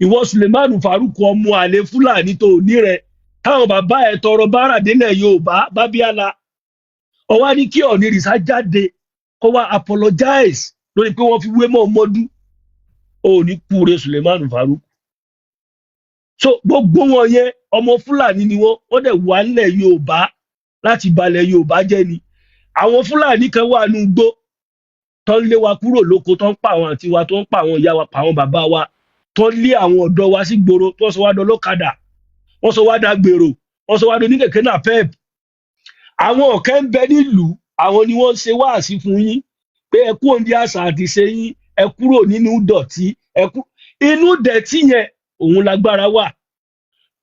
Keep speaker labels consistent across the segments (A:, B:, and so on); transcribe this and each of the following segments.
A: ìwọ Suleiman Farouk ọmọ àlè Fúlàní tó ní rẹ táwọn bàbá ẹ tọrọ bára délẹ̀ Yorùbá bábíàlà ọwá ní kí Ọ̀nìrìṣà jáde kó wá apologize lórí pé wọ́n fi wé mọ́ ọmọdún ò ní kúre Suleiman Farouk. So gbogbo wọn yẹn ọmọ Fúlàní ni wọ́n dẹ̀ wà nílẹ̀ Yorùbá láti balẹ̀ Yorùbá jẹ́ ni. Àwọn Fúlàní kan wà nínú igbó tó ń lé wa kúrò lóko tó ń pa àwọn àǹtí wa tó ń pa àwọn ìyá wa pa àwọn bàbá wa tó ń lé àwọn ọ̀dọ́ wa sí gbòòrò tó sọ wá dọlọ́kadà wọ́n sọ wá dàgbèrò wọ́n sọ wá do oníkẹ̀kẹ́ náà pep. Àwọn ọ̀kẹ́ ń bẹ nílùú àwọn ni wọ́n ń ṣe wáàsí fún yín pé ẹ kú òǹdí àṣà àti ṣe yín ẹ kúrò nínú dọ̀tí inú dẹ̀tí yẹn òun lágbára wà.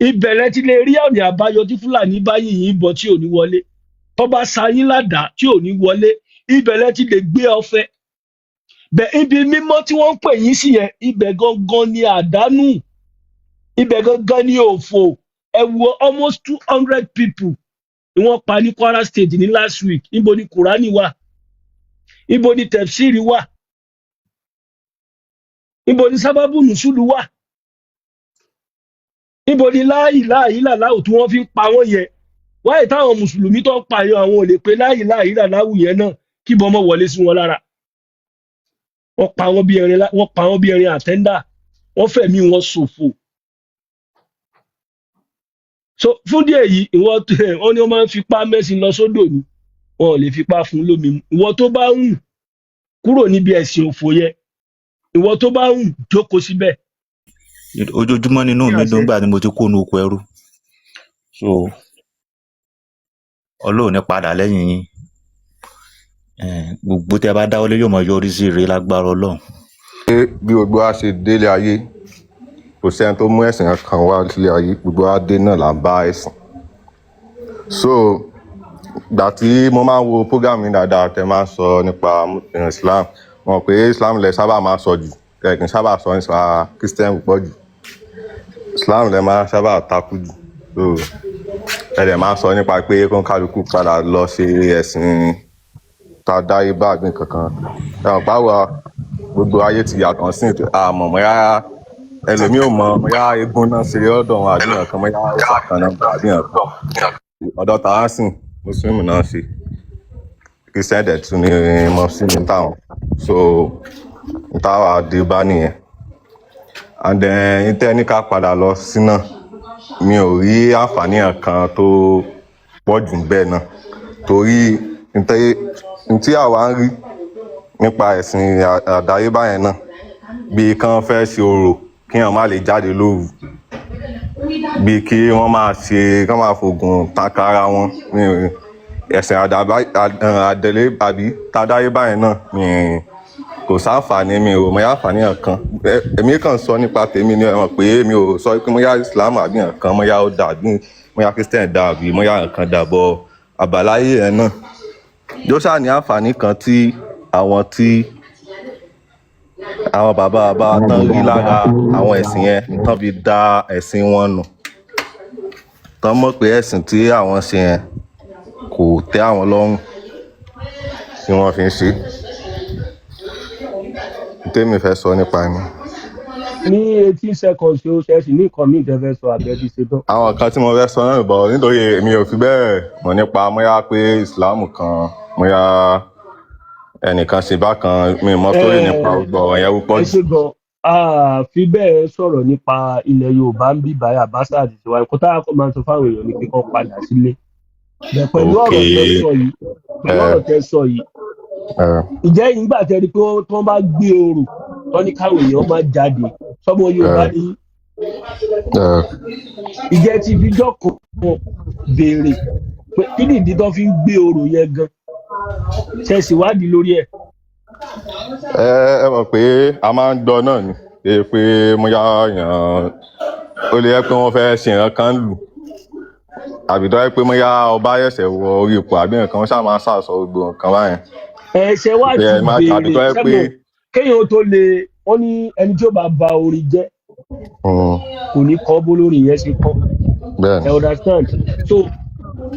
A: Ìbẹ̀rẹ̀ ti lè rí ọ̀nà àbáyọ tí Fúlàní bá yìnyín bọ̀ tí ò ní wọlé tó bá sa yín ládàá tí ò ní wọlé ìbẹ̀rẹ̀ ti lè gbé ọ̀fẹ́. Bẹ̀ ibi mímọ́ tí wọ́n ń pè yín sí yẹn ibẹ̀ gangan ni àdánù ibẹ̀ gangan ni òfò. Ẹ wo almost 200 people ni wọ́n pa ní Kwara State ní last week. Níbo ni Kùránì wà? Níbo ni tẹ̀fsírì wà? Níbo ni sábàbù nùsùlù wà? Níbo ni láìláìláìláwù tí wọ́n fi ń pa wọ́n yẹn? Wáyé táwọn mùsùlùmí tó ń pààyàn àwọn ò lè pe láìláìláìláwù yẹn náà kí bọ́mọ wọlé sí wọn lára. Wọ́n pa wọ́n bí ẹrin àtẹ́ndà wọ́n fẹ̀mí wọn ṣòfò. So fún díẹ̀ yìí wọ́n ní wọ́n máa ń fipá mẹ́sìn lọ sódò ni wọn ò lè fipá fún lómi mu. Ìwọ tó bá hùn kúrò níbi ẹ̀sìn òfò yẹn ìwọ tó bá hùn jókòó síbẹ̀.
B: Ojoojúmọ́ nínú mi dùn gbà ni mo ti kó nu oko ẹrú so Ọlọ́run ní padà lẹ́yìn yín gbogbo tí a bá dáwọ́lé yóò máa yọrí sí ire lágbára Ọlọ́run.
C: Bí gbogbo wa ṣe délé ayé kò sẹ́ni tó mú ẹ̀sìn kan wá sílé ayé gbogbo wa dé náà là ń bá ẹ̀sìn. So ìgbà tí mo máa ń wo program mi dáadáa tẹ máa ń sọ nípa Islam mo mọ̀ pé Islam lẹ sábà máa ń sọ jù ẹ kì í sábà sọ nípa Christian púpọ̀ jù Islam lẹ máa sábà takú jù so ẹ dẹ̀ máa ń sọ nípa pé kó kálukú padà lọ ṣe ẹ̀sìn tá a dáyé bá àgbìn kankan ẹ̀wọ̀n báwo gbogbo ayé ti yàtọ̀ sí àmọ̀ mọ́yá ẹlòmíì ò mọ̀ mọ́yá eégún náà ṣe ọ̀dọ̀ wọn àdéhùn kan mọ́yá ọ̀sà kan náà àdéhùn kan ọ̀dọ̀ tàwa sìn mùsùlùmí náà ṣe Christian dẹ̀ tún ní mùsùlùmí táwọn so táwa dé bá nìyẹn and then ìtẹ́ ní ká padà lọ sí náà mi ò rí àǹfààní kan tó pọ̀ jù bẹ́ẹ̀ náà torí tí àwa ń rí nípa ẹ̀sìn àdáyébá yẹn náà bí kán fẹ́ ṣe orò kí wọ́n má lè jáde lóru bí kí wọ́n máa fògùn takara wọn ẹ̀sìn àdẹ̀lé àbí tàdáyébá yẹn náà kò sáǹfààní mi ò mọ̀ àǹfààní kan èmi kàn sọ nípa tèmi ni ẹ̀wọ̀n pé mi ò sọ pé mọ́yá Islam àbí nǹkan mọ́yá ó dà bí mọ́yá Christian dà àbí mọ́yá nǹkan dà bọ̀ àbáláyé ẹ̀ náà yóò ṣáà ní àǹfààní kan tí àwọn bàbá tán rí lára àwọn ẹ̀sìn yẹn tán fi dá ẹ̀sìn wọn nù tán mọ̀ pé ẹ̀sìn tí àwọn ṣe yẹn kò tẹ́ àwọn lọ́rùn tí wọ́n fi ń ṣe tèmi fẹ́ sọ nípa ẹni.
A: Ní 18 seconds ṣe ó ṣẹ́ẹ̀sì ní nǹkan míì tẹ́ fẹ́ sọ àbẹ́bí ṣe tán.
C: Àwọn nǹkan tí mo fẹ́ sọ náà bọ̀ nítorí èmi ò fi bẹ́ẹ̀ mọ̀ nípa mọ́yá pé Islam kan mọ́yá ẹnìkan ṣe bákan mi mọ̀ sórí nípa gbogbo ọ̀rọ̀ yẹn púpọ̀ jù.
A: Ẹ ṣe gan fi bẹ́ẹ̀ sọ̀rọ̀ nípa ilẹ̀ Yorùbá ń bí báyà báṣà àti tiwa nǹkan tá a kọ́ máa ń sọ fáwọn èèyàn ní kíkọ́ padà sílé. Pẹ̀lú ọ̀rọ̀ tẹ́ sọ yìí ìjẹ́ ìgbà tẹ́ rí pé wọ́n bá gbé orò wọ́n ní káwọn èèyàn máa jáde sọ́mọ Yorùbá ní ìjẹ́ ti fi jọ́kọ̀ béèrè pé kí nìdí tó fi ń gbé orò yẹn gan ṣe ṣèwádìí lórí ẹ̀.
C: Ẹ mọ̀ pé a máa ń gbọ́ náà ni pé mo yá yàn ó lè yẹ pé wọ́n fẹ́ ṣe nǹkan kan lù àbí tó yẹ pé mo yá ọba ẹ̀ṣẹ̀ wọ orí ipò àbí nǹkan wọ́n ṣáà máa ń ṣàṣọ gbogbo nǹkan báyẹn.
A: Ṣe wá ti béèrè sẹ́gun kéèyàn tó lè wọ́n ní ẹni tí ó bá ba orin jẹ́ kò ní kọ́ bó lórí yẹn ṣe kọ́ ẹ understand so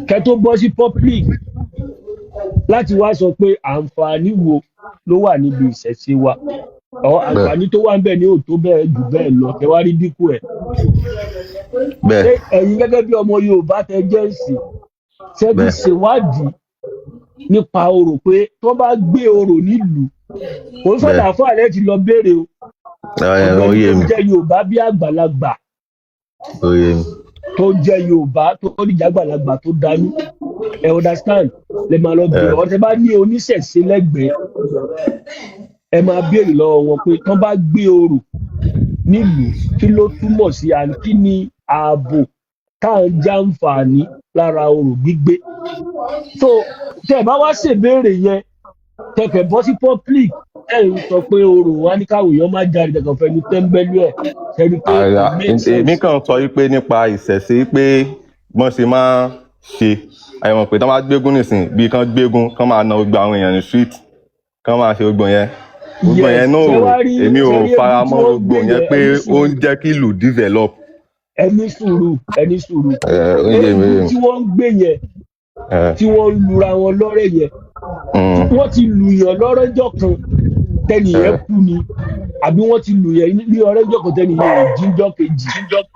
A: kẹ́ tó bọ́ sí public láti wá sọ pé àǹfààní wo ló wà níbi ìṣẹ̀ṣe wa
C: bẹ́ẹ̀
A: àǹfààní tó wà ń bẹ̀ ní òtó bẹ́ẹ̀ jù bẹ́ẹ̀ lọ tẹ wá rí dínkù ẹ̀.
C: bẹ́ẹ̀
A: Ṣé ẹ̀yin gẹ́gẹ́ bí ọmọ Yorùbá tẹ jẹ́ ìsìn ṣe ti
C: bẹ́ẹ̀
A: ṣèwádìí nípa orò pé tó bá gbé orò nílùú òun sọ̀dà
C: bẹ́ẹ̀
A: fún àlẹ́ ti lọ béèrè o
C: ó
A: ọ̀gbẹ́ni
C: yé
A: tó
C: mi
A: jẹ́ Yorùbá bí àgbàlagbà
C: ó yé mi
A: tó jẹ́ Yorùbá tó níjà àgbàlagbà tó dánú ẹ understand lè máa lọ béèrè ọ̀tẹ̀ bá ní oníṣẹ̀ṣe lẹ́gbẹ̀ẹ́ ẹ máa béèrè lọ́wọ́ wọn pé tó bá gbé orò nílùú kí ló túmọ̀ sí àní kí ni ààbò tá à ń jàǹfààní lára orò gbígbé so tẹ́ ẹ bá wá ṣèbéèrè yẹn tẹkẹ bọ́ sí public ẹ̀ ń sọ pé orò wa ní káwọn èèyàn má jáde tẹkàn fẹnu tẹ́ńbẹ́lú ẹ̀ ṣẹ́ni pé it makes
C: èmi
A: sense.
C: kàn sọ wípé nípa ìṣẹ̀ṣe pé wọ́n ṣe máa ṣe àyẹ̀wò pé tí wọ́n bá gbégún nìsín bí kán gbégún kán máa na gbogbo àwọn èèyàn ní street kán máa ṣe gbogbo yẹn
A: yes
C: náà
A: ṣé wàá rí
C: èmi ò
A: ṣẹ́rí
C: fara
A: egun tí
C: mọ́
A: wọ́n
C: gbogbo
A: gbé
C: yẹn
A: yẹn
C: pé ó ń jẹ́ kí ìlú develop.
A: ẹni sùúrù
C: ó yé mi
A: egun tí wọ́n ń gbé yẹn tí wọ́n ń lura wọn lọ́rẹ̀ yẹn wọ́n ti lùyàn lọ́rẹ́jọ́ kan tẹ́nìyẹn kú ni àbí wọ́n ti lùyàn ní ọ̀rẹ́jọ́ kan tẹ́nìyàn ò jíjọ́ kejì.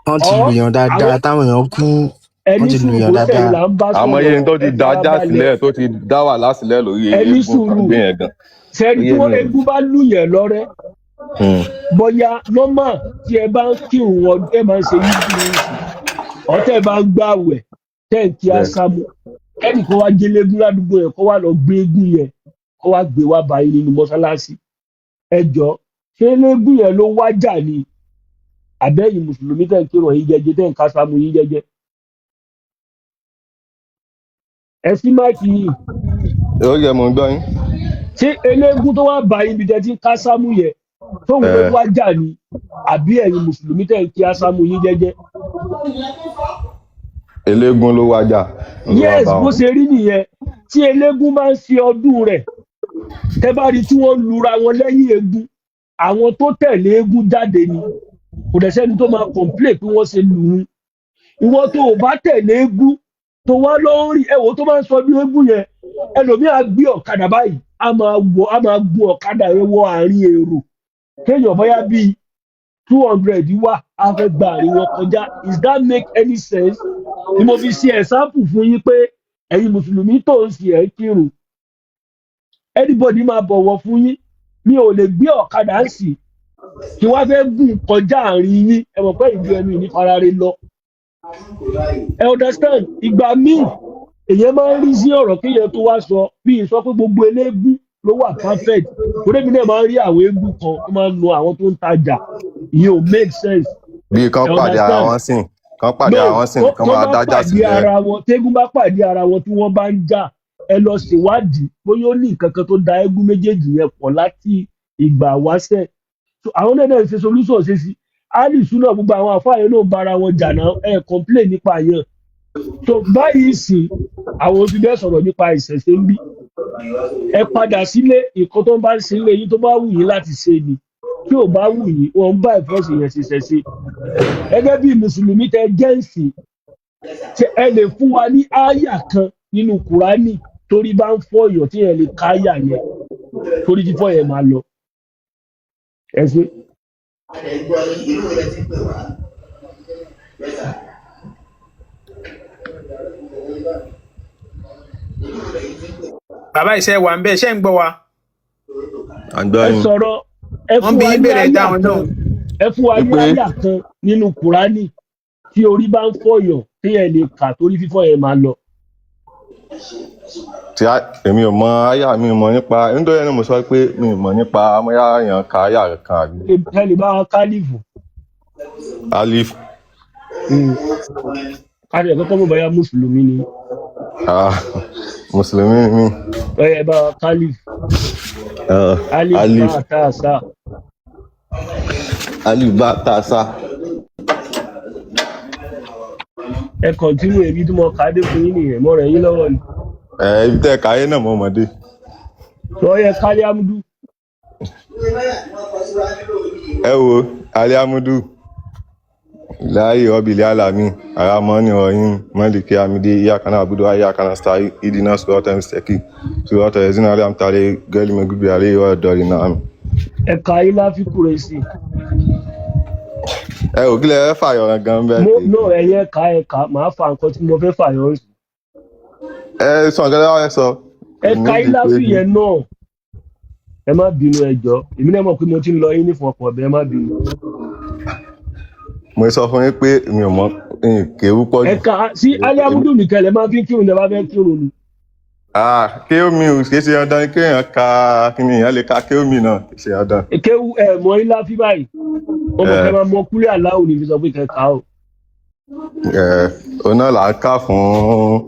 D: wọ́n ti lùyàn dáadáa táwọn èèyàn kú wọ́n ti lùyàn dáadáa.
A: là ń bá sọ̀rọ̀
C: àmọ́ iye tó ti dájà sílẹ̀ tó ti dá wàhálà sílẹ̀ lórí eégún kan gbé yẹn gan.
A: sẹ́ni tí wọ́n eégún bá lùyàn lọ́rẹ́ bóyá nọ́mà tí ẹ bá ń kírun wọn ẹ máa ń ṣe yíjú ọ̀tẹ̀ bá ń gbàwẹ̀ tẹ̀ ń kí ásámù ẹnì kan wá jẹlẹ́gún ládùúgbò yẹn kó wá lọ gbé eégún yẹn kó wá gbé wá báyìí nínú mọ́ṣáláṣí ẹ jọ ṣé eégún yẹn ló wájà ni àbẹ́yìn mùsùlùmí tẹ̀ ń kírun yín jẹ́jẹ́ tẹ̀ ń kásámù yín jẹ́jẹ́ ẹ sí máìkì yìí.
C: ó yẹ mò ń gbọ́ yín.
A: ṣé eléégún tó wá báyìí ibi tẹ́ ti ń kásámù yẹn tóun ló wájà ni àbí ẹ̀yin mùsùlùmí tẹ̀ ń kí ásámù yín jẹ́jẹ́.
C: eléégún ló wájà.
A: yes bó ṣe rí nìyẹn tí eléégún máa ń ṣe ọdún rẹ̀ tẹ́ bá rí tí wọ́n lura wọn lẹ́yìn eégún àwọn tó tẹ̀lé eégún jáde ni kò dẹ̀ sẹ́ni tó máa complain pé wọ́n ṣe lù ú ìwọ tó o bá tẹ̀lé eégún tó wá lórí ẹ̀wò tó máa ń sọ bí eégún yẹn ẹlòmíà gbé ọ̀kadà báyìí a máa gun ọ̀kadà yẹn wọ àárín èrò kéèyàn bóyá bíi 200 wà á fẹ́ gba àárín wọn kọjá is that make any sense ni mo fi ṣe example fún yín pé ẹ̀yin mùsùlùmí tó ń ṣe ẹ̀ kírun anybody máa bọ̀wọ̀ fún yín mi ò lè gbé ọ̀kadà sí kí wọ́n fẹ́ gùn kọjá àárín yín ẹ mọ̀ pé ìlú ẹnu ìní farare lọ ẹ understand ìgbà míì èyàn máa ń rí sí ọ̀rọ̀ kéèyàn tó wá sọ bí sọ pé gbogbo eléégún ló wà perfect torí mi náà máa ń rí àwọn eégún kan tó máa ń lo àwọn tó ń tajà ìyẹn ò make sense.
C: bí kan pàdé ara wọn sìn kan pàdé ara wọn sìn kan máa dájà sílẹ̀.
A: tégún bá pàdé ara wọn tí wọ́n bá ń jà ẹ lọ ṣèwádìí bóyá ó ní nǹkan kan tó da eégún méjèèjì yẹn pọ̀ láti ìgbà wáṣẹ̀ àwọn náà ṣe solution ṣe sí alice náà gbogbo àwọn àfáàyè náà bára wọn jà náà ẹ complain nípa yẹn so báyìí sì àwọn oṣù bẹ́ẹ̀ sọ̀rọ̀ nípa ìṣẹ̀ṣe ń bí ẹ padà sílé nǹkan tó ń bá ń ṣe ilé yín tó bá wù yín láti ṣe ni tí ò bá wù yín wọn ń bá ìfọ́sì yẹn ṣe ṣẹ̀ṣe gẹ́gẹ́ bí mùsùlùmí tẹ jẹ́ǹsì ẹ lè fún wa ní áyà kan nínú kùránì torí bá ń fọ́ èèyàn tí yẹn lè ká áyà yẹn torí fífọ́ yẹn máa lọ ẹ ṣe.
E: bàbá iṣẹ́ wa ń bẹ ṣé ń gbọ́ wa.
A: ẹ sọ̀rọ̀ ẹ fún wa ní àyà kan ẹ fún wa ní àyà kan nínú kùránì tí orí bá ń fọyàn tí ẹ lè kà torí fífọ́ yẹn máa lọ.
C: tí èmi ò mọ àyà mi mọ nípa nítorí ẹni mo sọ pé mi ò mọ nípa amóyá yẹn ka àyà kan àbí.
A: ẹ lè bá wọn kálífù.
C: alif.
A: kárí ẹ̀ kọ́kọ́ mọ̀ báyà mùsùlùmí ni.
C: mùsùlùmí ni mí.
A: ẹ bá wọn kálífù. alif bá tá a sá.
C: alif bá tá a sá.
A: ẹ kọ̀ntínú èyí tí mo kà á dé fún yín nìyẹn mọ́ rẹ̀ yín lọ́wọ́ ni.
C: ibi tẹ́ ẹ káyé náà mọ́ ọmọdé.
A: lọ yẹ kálí amúdú.
C: ẹ wo alẹ́ amúdú láàyè ọbìlẹ̀ alami aramọ́ni ọ̀yìn mọ́lìkì amídé iyakana abudu ayakana stari idina sọ́tẹ̀ mistake sọ́tẹ̀ ẹ̀zínà alẹ́ amtàlẹ́ gẹ́lì mẹ́gbẹ́ alẹ́ ìwọ̀ ẹ̀dọ́rì náà
A: ẹ̀ka ilá fi kúrè sí.
C: ẹ ò kílẹ̀ ẹ fàyọ̀ gan bẹ́ẹ̀
A: mo
C: tètè.
A: no ẹ̀yẹ ẹ̀ka màá fa nǹkan tí mo fẹ́ fàyọ̀ sí.
C: ẹ sọ nǹkan lẹ́wọ́ ẹ sọ.
A: ẹ̀ka ilá fi yẹn náà ẹ má bínú ẹjọ́ èmi náà mọ̀ pé mo ti ń lọ yín ní fún ọkọ̀ ọ̀bẹ ẹ má bínú.
C: mo sọ fún yín pé mi ò mọ kéwú pọ̀ jù.
A: ẹ̀ka sí aliamudu nìkan lè máa fi kírun ní ẹ bá fẹ́ kírun ni.
C: kéwùmí ò kìí ṣe dandan kéèyàn ka kíni èèyàn lè ka kéwùmí náà kìí ṣe dandan.
A: kéwù mọ ilá fi báyìí ọmọ kẹ máa mọ kúlẹ̀ aláwọ̀ ní fi sọ pé kẹka o.
C: òun náà là ń kà fún.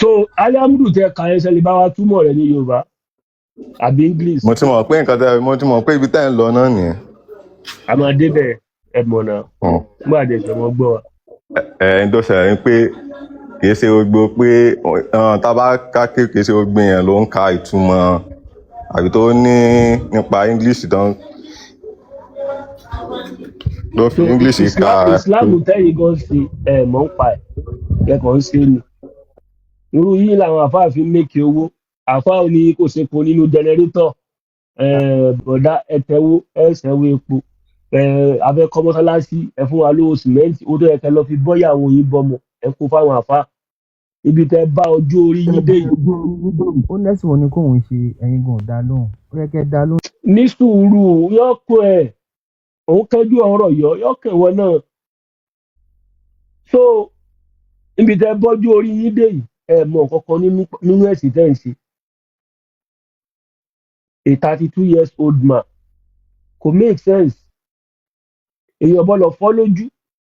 A: so aliamudu tẹ ka ẹsẹ lè bá wa túmọ̀ rẹ̀ ní Yorùbá àbí English.
C: mo ti mọ̀ pé mo ti mọ̀ pé ibi tẹ́ ń lọ náà nìyẹn.
A: a máa débẹ̀ ẹ̀mọ̀ náà nígbà àdẹ̀sẹ̀ wọn gbọ́ wa.
C: ń tó ṣẹlẹ̀ ni pé kìí ṣe gbogbo pé tá a bá ká kìí ṣe gbogbo yẹn ló ń ka ìtumọ̀ àbí tó ní nípa English tán ló fi English ka.
A: Islam tẹ́yìn gan ṣe mọ̀ ń pa ẹ̀ kẹ́kọ̀ọ́ ń ṣe ni irú yìí làwọn àfáà fi ń mékè owó àfáà ní kò sépo nínú jẹnẹrétọ̀ bọ̀dá ẹ̀tẹ̀wó ẹ̀sẹ̀wó epo abẹ́kọ́ mọ́sálásí ẹ fún wa lówó sìmẹ́ǹtì ó tó yẹ kẹ́ lọ fi bọ́yàwó yín bọ́mọ ẹ kó fáwọn àfáà ibi tẹ́ bá ọjọ́ orí yín dé yìí.
F: ó lẹ́sìn wọn ni kóun ṣe ẹ̀yin gan dá lóhùn ó yẹ kẹ́ dá lóhùn.
A: ní sùúrù yọkọ ẹ òun kẹjú ọ̀rọ̀ yọkẹ wọn náà so ibi tẹ́ bọ́jú orí yín dé yìí ẹ mọ̀ kankan nínú ẹ̀sìn tẹ́ ń ṣe. A 32 years old man kò make sense èèyàn bọ́ lọ fọ́ lójú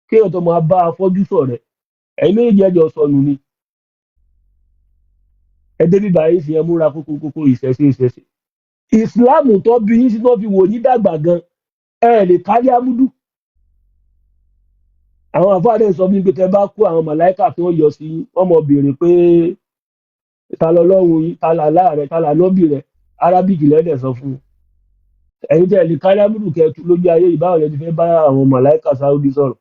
A: kéèyàn tó máa bá afọ́jú sọ̀rẹ́ ẹ̀yin méjì ẹjọ́ sọnù ni ẹ débi báyìí fi ẹ múra kókó ìṣẹ̀ṣe ìsìláàmù tó bí yín sí tó fi wò ní dàgbà gan ẹ lè kárí amúdú àwọn àfáàdé sọ fún mi pé tẹ́ bá kó àwọn màláìkà tó yọ sí wọn mọ béèrè pé ta lọ́lọ́run yín ta làlá rẹ ta lànọ́bì rẹ arábìkì lẹ́dẹ̀ sọ fún un ẹ̀yin tẹ́ lè kárí amúdù kẹtù lójú ayé ìbáwọn lẹ́ti fẹ́ bá àwọn màláìkà sáúdí sọ̀rọ̀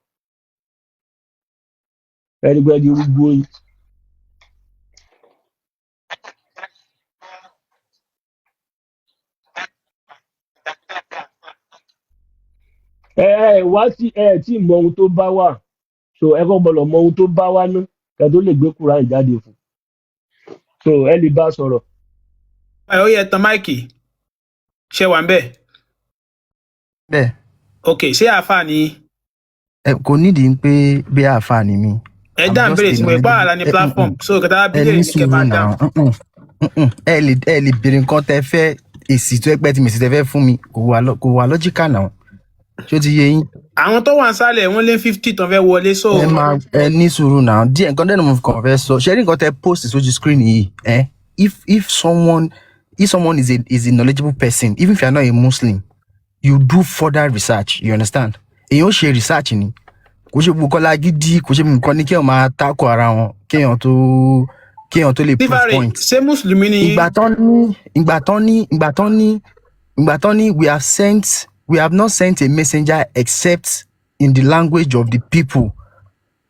A: ẹnigbẹ́ni rúgbó yìí. wá sí tí mọ ohun tó bá wà so ẹ kọ́ gbọ́dọ̀ mọ ohun tó bá wà ná kẹ́ tó lè gbé Kùránì jáde fún so ẹ lè bá sọ̀rọ̀.
E: ó yẹ tán máìkì ṣe wà ń bẹ̀.
F: bẹ́ẹ̀.
E: ok ṣé àáfàá ni.
F: kò nídìí pé bí àáfàá ni mí.
E: ẹ dá ń bèrè tí mo ipá àlá ní platform so kẹta bílẹ̀ ní kẹ máa dáhùn.
F: ẹ lè béèrè nǹkan tẹ́ fẹ́ èsì tó ẹgbẹ́ tí mi sì tẹ́ fẹ́ fún mi kò wà lọ́jíkà náà ṣó ti yé yín.
E: àwọn tó wà ń sálẹ̀ wọ́n lé 50 tán fẹ́ wọlé so.
F: ẹ ní sùúrù náà díẹ̀ nǹkan dẹ́nu mo kàn fẹ́ sọ ṣé rí nǹkan tẹ́ post sójú screen yìí if someone is a knowledgeable person even if you are not a Muslim you do further research you understand èyàn ó ṣe research ni kò ṣe gbogbo kọ́lá gidi kò ṣe nǹkan ní kéèyàn máa takò ara wọn kéèyàn tó lè prove point.
E: ṣé mùsùlùmí ni.
F: ìgbà tán ní we have not sent a messenger except in the language of the people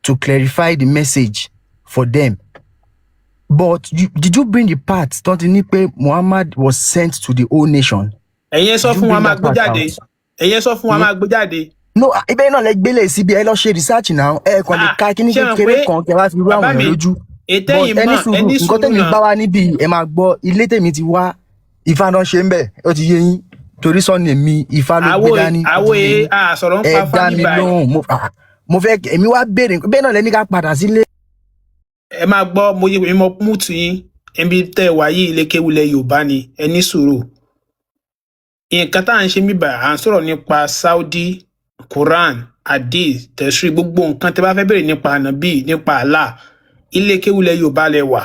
F: to clarify the message for them. But did you bring the part tó ti ní pé Muhammad was sent to the whole nation?
E: ẹ̀yin sọ fún wa máa gbé jáde ẹ̀yin sọ fún wa máa gbé jáde.
F: No, ibẹ̀ náà lẹ gbélé síbi ẹ lọ ṣe research náà ẹ kàn lè ka kíní kékeré kan kẹ wá fi rú àwọn èèyàn lójú.
E: ètẹ́yìn mọ̀ ẹni sùúrù
F: nǹkan tẹ̀mí bá wá níbi ẹ máa gbọ́ ilé tèmi ti wá Ifá náà ṣe ń bẹ̀ ó ti yé yín torí sọ́ni mi Ifá ló gbé dání.
E: àwòye àsọ̀rọ̀ ń pa fáyín báyìí.
F: mo fẹ́ èmi wá béèrè bẹ́ẹ̀ náà lẹ́ni ká padà sílé.
E: ẹ máa gbọ́ mo yẹ mo mú tì yín ẹbí tẹ́ ẹ wáyé ilé kéwulẹ̀ Yorùbá ni ẹni sùúrù. nǹkan tá à ń ṣe mí báyìí à ń sọ̀rọ̀ nípa Saudi Quran hadith tẹ̀sí gbogbo nǹkan tẹ́ bá fẹ́ béèrè nípa ànábì nípa Allah ilé kéwulẹ̀ Yorùbá lẹ wà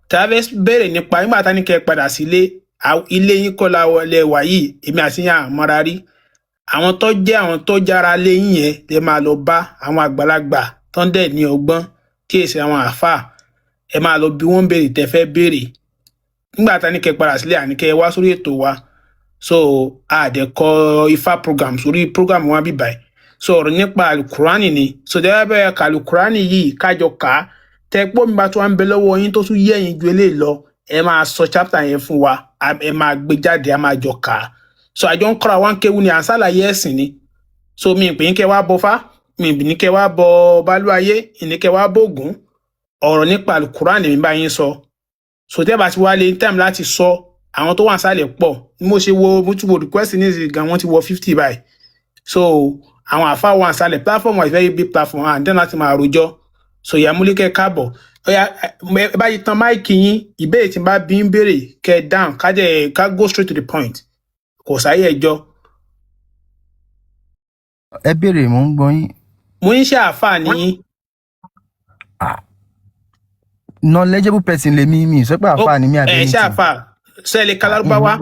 E: tá a fẹ́ béèrè nípa nígbà tá ní kẹ́ padà sílé ilé yín kọ́ lẹ wà yìí èmi àti yín àmọ́ra rí àwọn tó jára lé yín yẹn lè máa lọ bá àwọn àgbàlagbà tó ń dẹ̀ ní ọgbọ́n tí èsì àwọn àáfàá ẹ máa lọ bí wọ́n béèrè tẹ́ fẹ́ béèrè nígbà tá ní kẹ́ padà sílé àníkẹ́ wá sórí ètò wa so àdẹ̀kọ Ifá program sórí program wa bíbáyìí so ọ̀rọ̀ nípa alukurani ni so tẹ́ bẹ́ẹ̀ ka alukurani yìí kájọ ká tẹ́ pọ́ mi bá tó wá ń bẹ lọ́wọ́ yín tó tún yẹ̀yìn ju eléyìí lọ ẹ máa sọ chapter yẹn fún wa ẹ máa gbé jáde a máa jọ kà á so àjọ ń kọ́ra wá ń kéwu ni à ń ṣàlàyé ẹ̀sìn ni so mi pè ń kẹ́ wá bọ fá mi ní kẹ́ wá bọ balùwàyé ìní kẹ́ wá bògún ọ̀rọ̀ nípa alukuran mi bá yín sọ so tẹ́ bá ti wá lé time láti sọ àwọn tó wà sálẹ̀ pọ̀ ní mo ṣe wo mo tún wo request ní ìsìn gan wọ́n ti wọ 50 báyìí so àwọn àfa wà sálẹ̀ platform was very big platform and then láti máa rojọ́ so ìyá múlíkẹ́ káàbọ̀ ọ̀yà ẹ bá yí tan máìkì yín ìbéèrè tí n bá bí ń béèrè kẹ́ down ká go straight to the point kò sáyé ẹjọ́.
F: ẹ béèrè mò ń gbọ́ yín.
E: mo ń ṣe àáfàá ní.
F: knowledgeable person lèmi mi sọ pé àáfàá ni mi àbí
E: ẹ ṣe àáfàá sẹ́ẹ̀lì kalárúbáwá.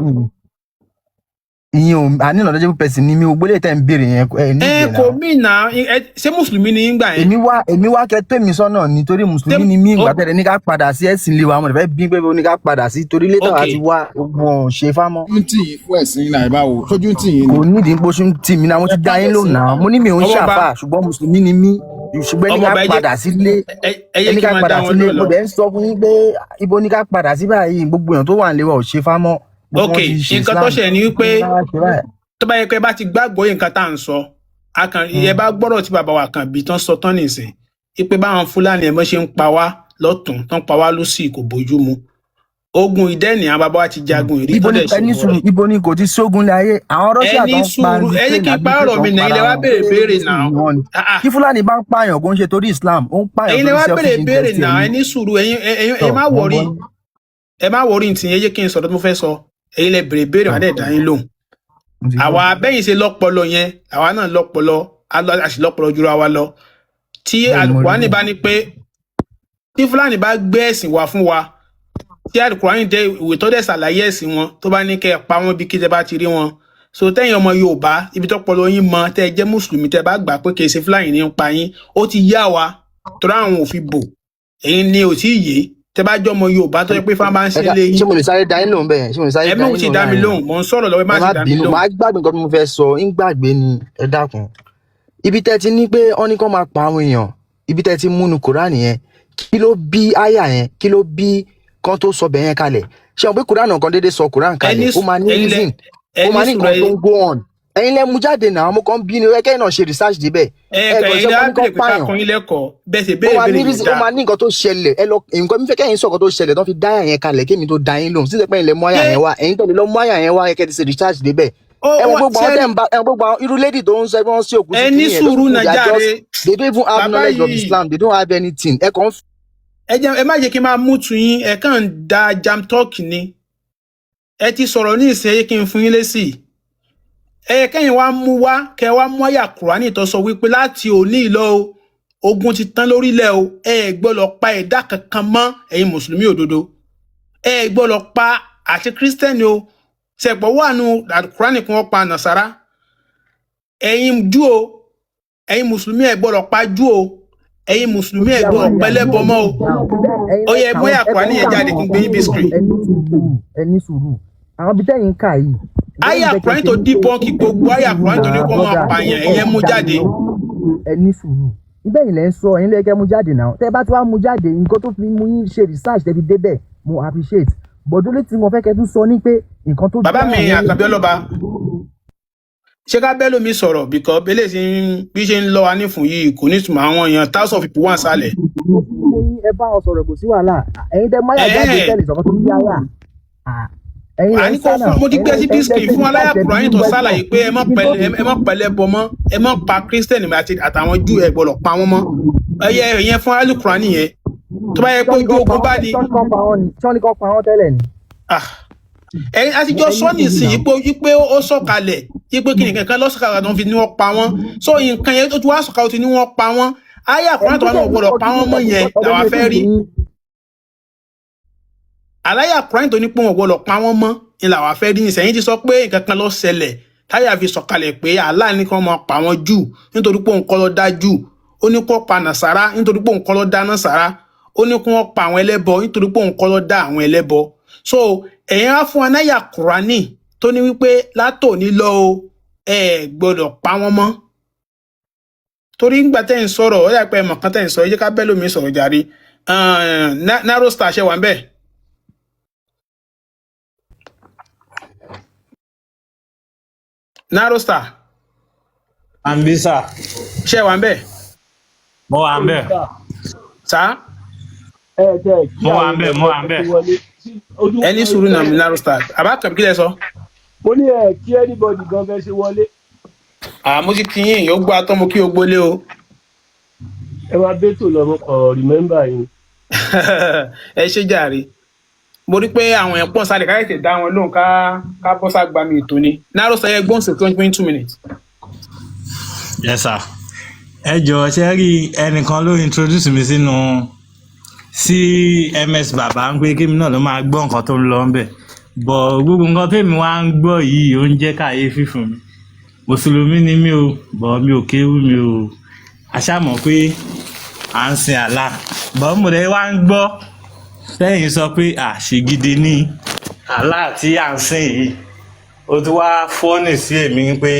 F: ìyẹn ò àní knowledgeable person ni mi ò gbélé tẹ́ ń béèrè yẹn.
E: kò mí nà ṣé mùsùlùmí ni ń gbà yẹn.
F: èmi wá kẹ́ pè mí sọ́nà nítorí mùsùlùmí ni mí ìgbà tẹ̀lé ní ká padà sí ẹ̀sìn lè wa mo fẹ́ bí pé ní ká padà sí torí létà wa ti wá ogun ṣe fámọ́.
G: ojú ń tì yín fún ẹ̀sìn náà ìbáwo sójú ń tì yín ni.
F: kò nídìí pé ojú ń tì mí náà mo ti dá yín lónà mo ní mi ò ń ṣàfà ṣùgbọ́n mùsùlùmí ni mí ṣùgbọ́n ní ká padà sílé ní ká padà sílé mo dẹ̀ ń sọ fún yín pé ibo ní ká padà sí báyìí gbogbo èèyàn tó wà nílé wa ò ṣe fámọ́.
E: ok nǹkan tó ṣe ni wípé tó bá yẹ pé bá ti gbàgbọ́ nǹkan tá à ń sọ ẹ bá gbọ́dọ̀ tí bàbá wa kan bí tán sọ tán nìsín ipe báwọn fúlàní ẹ̀mọ́ ṣe ń pa wá lọ́tún tán pa wá lọ́sì kò bójú mu ogun ìdẹ́ni àwọn bàbá wa ti jagun ìrí tó dẹ̀ ṣe
F: ibo ni kò ti sógun láyé àwọn rọ́ṣíà tó ń pa ní
E: ẹni kí n pa ọ̀rọ̀ mi náà ilẹ̀ wa béèrè náà
F: kí fúlàní bá ń pààyàn kò ń ṣe torí Islam ó ń pààyàn
E: torí selfish interest béèrè náà ẹni sùúrù ẹ má wọrí ntì yẹn yé kí n sọ̀rọ̀ tó mo fẹ́ sọ ẹ̀yin lẹ béèrè wà dẹ̀ dá yín lóhùn àwa bẹ́yìn ṣe lọ́pọlọ yẹn àwa náà lọ́pọlọ a sì lọ́pọlọ jura wa lọ tí alukurani bá ní pé tí fúlàní bá gbé ẹ̀sìn wá fún wa tí alukurani dé ìwé tó dẹ̀ ṣàlàyé ẹ̀sìn wọn tó bá ní kẹ́ ẹ pa wọ́n bí kí tẹ bá ti rí wọn so tẹ́yìn ọmọ Yorùbá ibi tọ́pọlọ yín mọ tẹ́ ẹ jẹ́ mùsùlùmí tẹ́ bá gbà pé kì í ṣe fúlàní ní ń pa yín ó ti yá wa torí àwọn òfin bò èyí ni ò tí ì yé tẹ bá jọ ọmọ Yorùbá tó yẹ pé fáwọn bá ń ṣe lé yín.
F: ṣé mo lè sáré dá yín lóhùn bẹ́ẹ̀ ṣé mo lè sáré dá yín lóhùn.
E: ẹ mọ̀ ti dá mi lóhùn mò ń sọ̀rọ̀ lọ́wọ́ ẹ má ti dá mi lóhùn.
F: màá gbàgbé nǹkan tí mo fẹ́ sọ ń gbàgbé ni ẹ dákun. ibi tẹ́ ti ní pé wọ́n ní kó máa pa àwọn èèyàn ibi tẹ́ ti múnu Kùránì yẹn kí ló bí àyà yẹn kí ló bí kan tó sọ bẹ́ẹ̀ yẹn kalẹ̀ ṣé o pé Kùránì kan déédéé sọ Kùránì kalẹ̀ ó máa ní reason ó máa ní nǹkan tó ń go on ẹ̀yin lẹ mú jáde náà mo kàn bí ni kẹ́yìn náà ṣe research débẹ̀
E: ẹ̀yin lẹ bẹ̀rẹ̀ pé ká kún ilé kọ bẹ́ẹ̀ ṣe béèrè
F: ó máa ní nǹkan tó ṣẹlẹ̀ ẹ lọ nǹkan mi fẹ́ kẹ́yìn sọ nǹkan tó ṣẹlẹ̀ tó fi dá àyà yẹn kalẹ̀ kémi tó dá yín lóhùn sísè pé ilẹ̀ mú àyà yẹn wá ẹ̀yin tẹ̀lé lọ mú àyà yẹn wá kẹ́ ti ṣe research débẹ̀ ẹ̀wọ̀n gbogbo àwọn irú lady tó ń sọ ẹgbẹ́ wọn sí òkú sí
E: ẹni sùúrù nàjàre
F: they don't even have knowledge of Islam they don't have anything ẹ kàn.
E: ẹ má jẹ́ kí n máa mú tu yín ẹ kàn ń da jam talk ni ẹ ti sọ̀rọ̀ ní ìsìn ẹ yẹ kí n fún yín lésì kẹ́yìn wá mú wá kẹ́ wá mú àyà Kùránì tó sọ wípé láti òní ìlọ ogun ti tán lórílẹ̀ o ẹ gbọ́dọ̀ pa ẹ̀dá kankan mọ́ ẹ̀yin mùsùlùmí òdodo ẹ gbọ́dọ̀ pa àti kírísítẹ́nì o ṣẹ̀pọ̀ wà nù Kùránì kí wọ́n pa nàṣàrà ẹ̀yin Júù o ẹ̀yin mùsùlùmí ẹ gbọ́dọ̀ pa Júù o ẹ̀yin mùsùlùmí ẹ gbọ́dọ̀ pẹlẹ́bọ mọ́ o ó yẹ mú àyà Kùránì yẹn jáde kí n gbé yín bí screen.
F: ẹni sùúrù àwọn ibi tẹ́yìn ń kà yìí.
E: àyà Kùránì tó dìbọ́ǹkì gbogbo àyà Kùránì tó ní kó máa pààyàn ẹ̀yẹn mú jáde.
F: ẹni sùúrù ibẹ̀ yìí lẹ́ ń sọ ẹ̀yin lẹ́kẹ́ mú jáde náà tẹ́ bá ti wá mú jáde nǹkan tó fi mú yín ṣe research tẹ́ fi débẹ̀ mo appreciate bọ̀dúlé tí mo fẹ́ kẹ́ tún sọ ní pé nǹkan tó.
E: bàbá mi Àkànbí Ọlọ́ba ṣé ká bẹ́ẹ̀ lómi sọ̀rọ̀ bìkọ́ bẹ́lẹ̀ sí bí ṣe ń lọ wa nífun yìí kò ní ìtumọ̀ àwọn èèyàn thousands of people wà sálẹ̀.
F: ẹ bá wọn sọ̀rọ̀ kò sí wàhálà ẹ̀yin tẹ́ máyà jáde tẹ́lẹ̀ sọ̀kan tó ń yára.
E: àní kò fún mo ti gbé sí bísíkì fún aláyà Kùránì tó ṣàlàyé pé ẹ má pẹ̀lẹ́ bọ mọ́ ẹ má pa kírísítẹ́nì àtàwọn Júù ẹ gbọ́dọ̀ pa wọ́n mọ́ ẹyẹ ìyẹn fún aláyà Kùránì yẹn tó bá yẹ pé ojú ogun bá ní.
F: sọ́ni kan pa wọ́n tẹ́lẹ̀ ni.
E: ẹ̀yin àtijọ́ sọ́ọ̀nì sí pé ó sọ̀kalẹ̀ pé kí nìkan kan lọ́sọ̀kalẹ̀ tó ń fi ní wọ́n pa wọ́n so nǹkan yẹn tó ti wá sọ̀kalẹ̀ tó ní wọ́n pa wọ́n ayé Kùránì tó wà náà gbọ́dọ̀ pa wọ́n mọ́ yẹn làwọn fẹ́ rí aláyà Kùránì tó ní pé wọ́n gbọ́dọ̀ pa wọ́n mọ́ ni làwọn fẹ́ rí ìsẹ̀yìn ti sọ pé nǹkan kan ló ṣẹlẹ̀ táyà fi sọ̀kalẹ̀ pé Allah ní kí wọ́n máa pa wọ́n Júù nítorí pé òun kọ́ ló dá Júù ó ní kó pa Nàsárà nítorí pé òun kọ́ ló dá Nàsárà ó ní kí wọ́n pa àwọn ẹlẹ́bọ nítorí pé òun kọ́ ló dá àwọn ẹlẹ́bọ so ẹ̀yin á fún anáyà Kùránì tó ní wípé látòní lọ o ẹ gbọ́dọ̀ pa wọ́n mọ́ torí ńgbà tẹ́ ń sọ̀rọ̀ ó yà pé ẹ̀mọ̀ kan tẹ́ ń sọ ẹ jẹ́ ká bẹ́ẹ̀ lómi sọ̀rọ̀ jàre narrow star ṣe wà ń bẹ́ẹ̀. Narrow Star.
H: Ambisa.
E: Ṣé wà ń bẹ̀?
H: Mo wà ń bẹ̀.
E: Sá?
H: Mo wà ń bẹ̀, mo wà ń bẹ̀.
E: Ẹni sùúrù náà mi Narrow Star. Àbá kàbí kí lẹ sọ?
A: Mo ní kí anybody gan fẹ́ ṣe wọlé.
E: Mo ti kí yín, yóò gbọ́ atọ́ mo kí o gbólé o.
A: Ẹ máa bẹ́tò lọ́mọ kan remember yín.
E: Ẹ ṣé jàre. Mo rí pé àwọn èèyàn pọ̀ sáré ká tètè dá wọn lóhùn ká bọ́ sàgbà mi ètò ni. Narrow Star yẹ gbọ́n sí 22 minutes.
H: Yes sir. Ẹ jọ̀ọ́ ṣé rí ẹnìkan ló introduce mi sínú MS Baba ń pé kí mi náà ló máa gbọ́ nǹkan tó ń lọ ń bẹ̀. Bọ̀ gbogbo nǹkan tèmi wá ń gbọ́ yìí ó ń jẹ́ kàyéfì fún mi. Mùsùlùmí ni mí o, bọ̀ mi ò kéwú mi ò aṣáàmọ̀ pé à ń sin Allah. Bọ̀ mo dẹ̀ wá ń gbọ́ sẹ́yìn sọ pé àṣegidi ní Allah tí à ń sìn yìí. Ó ti wá fọ́nì sí èmi pé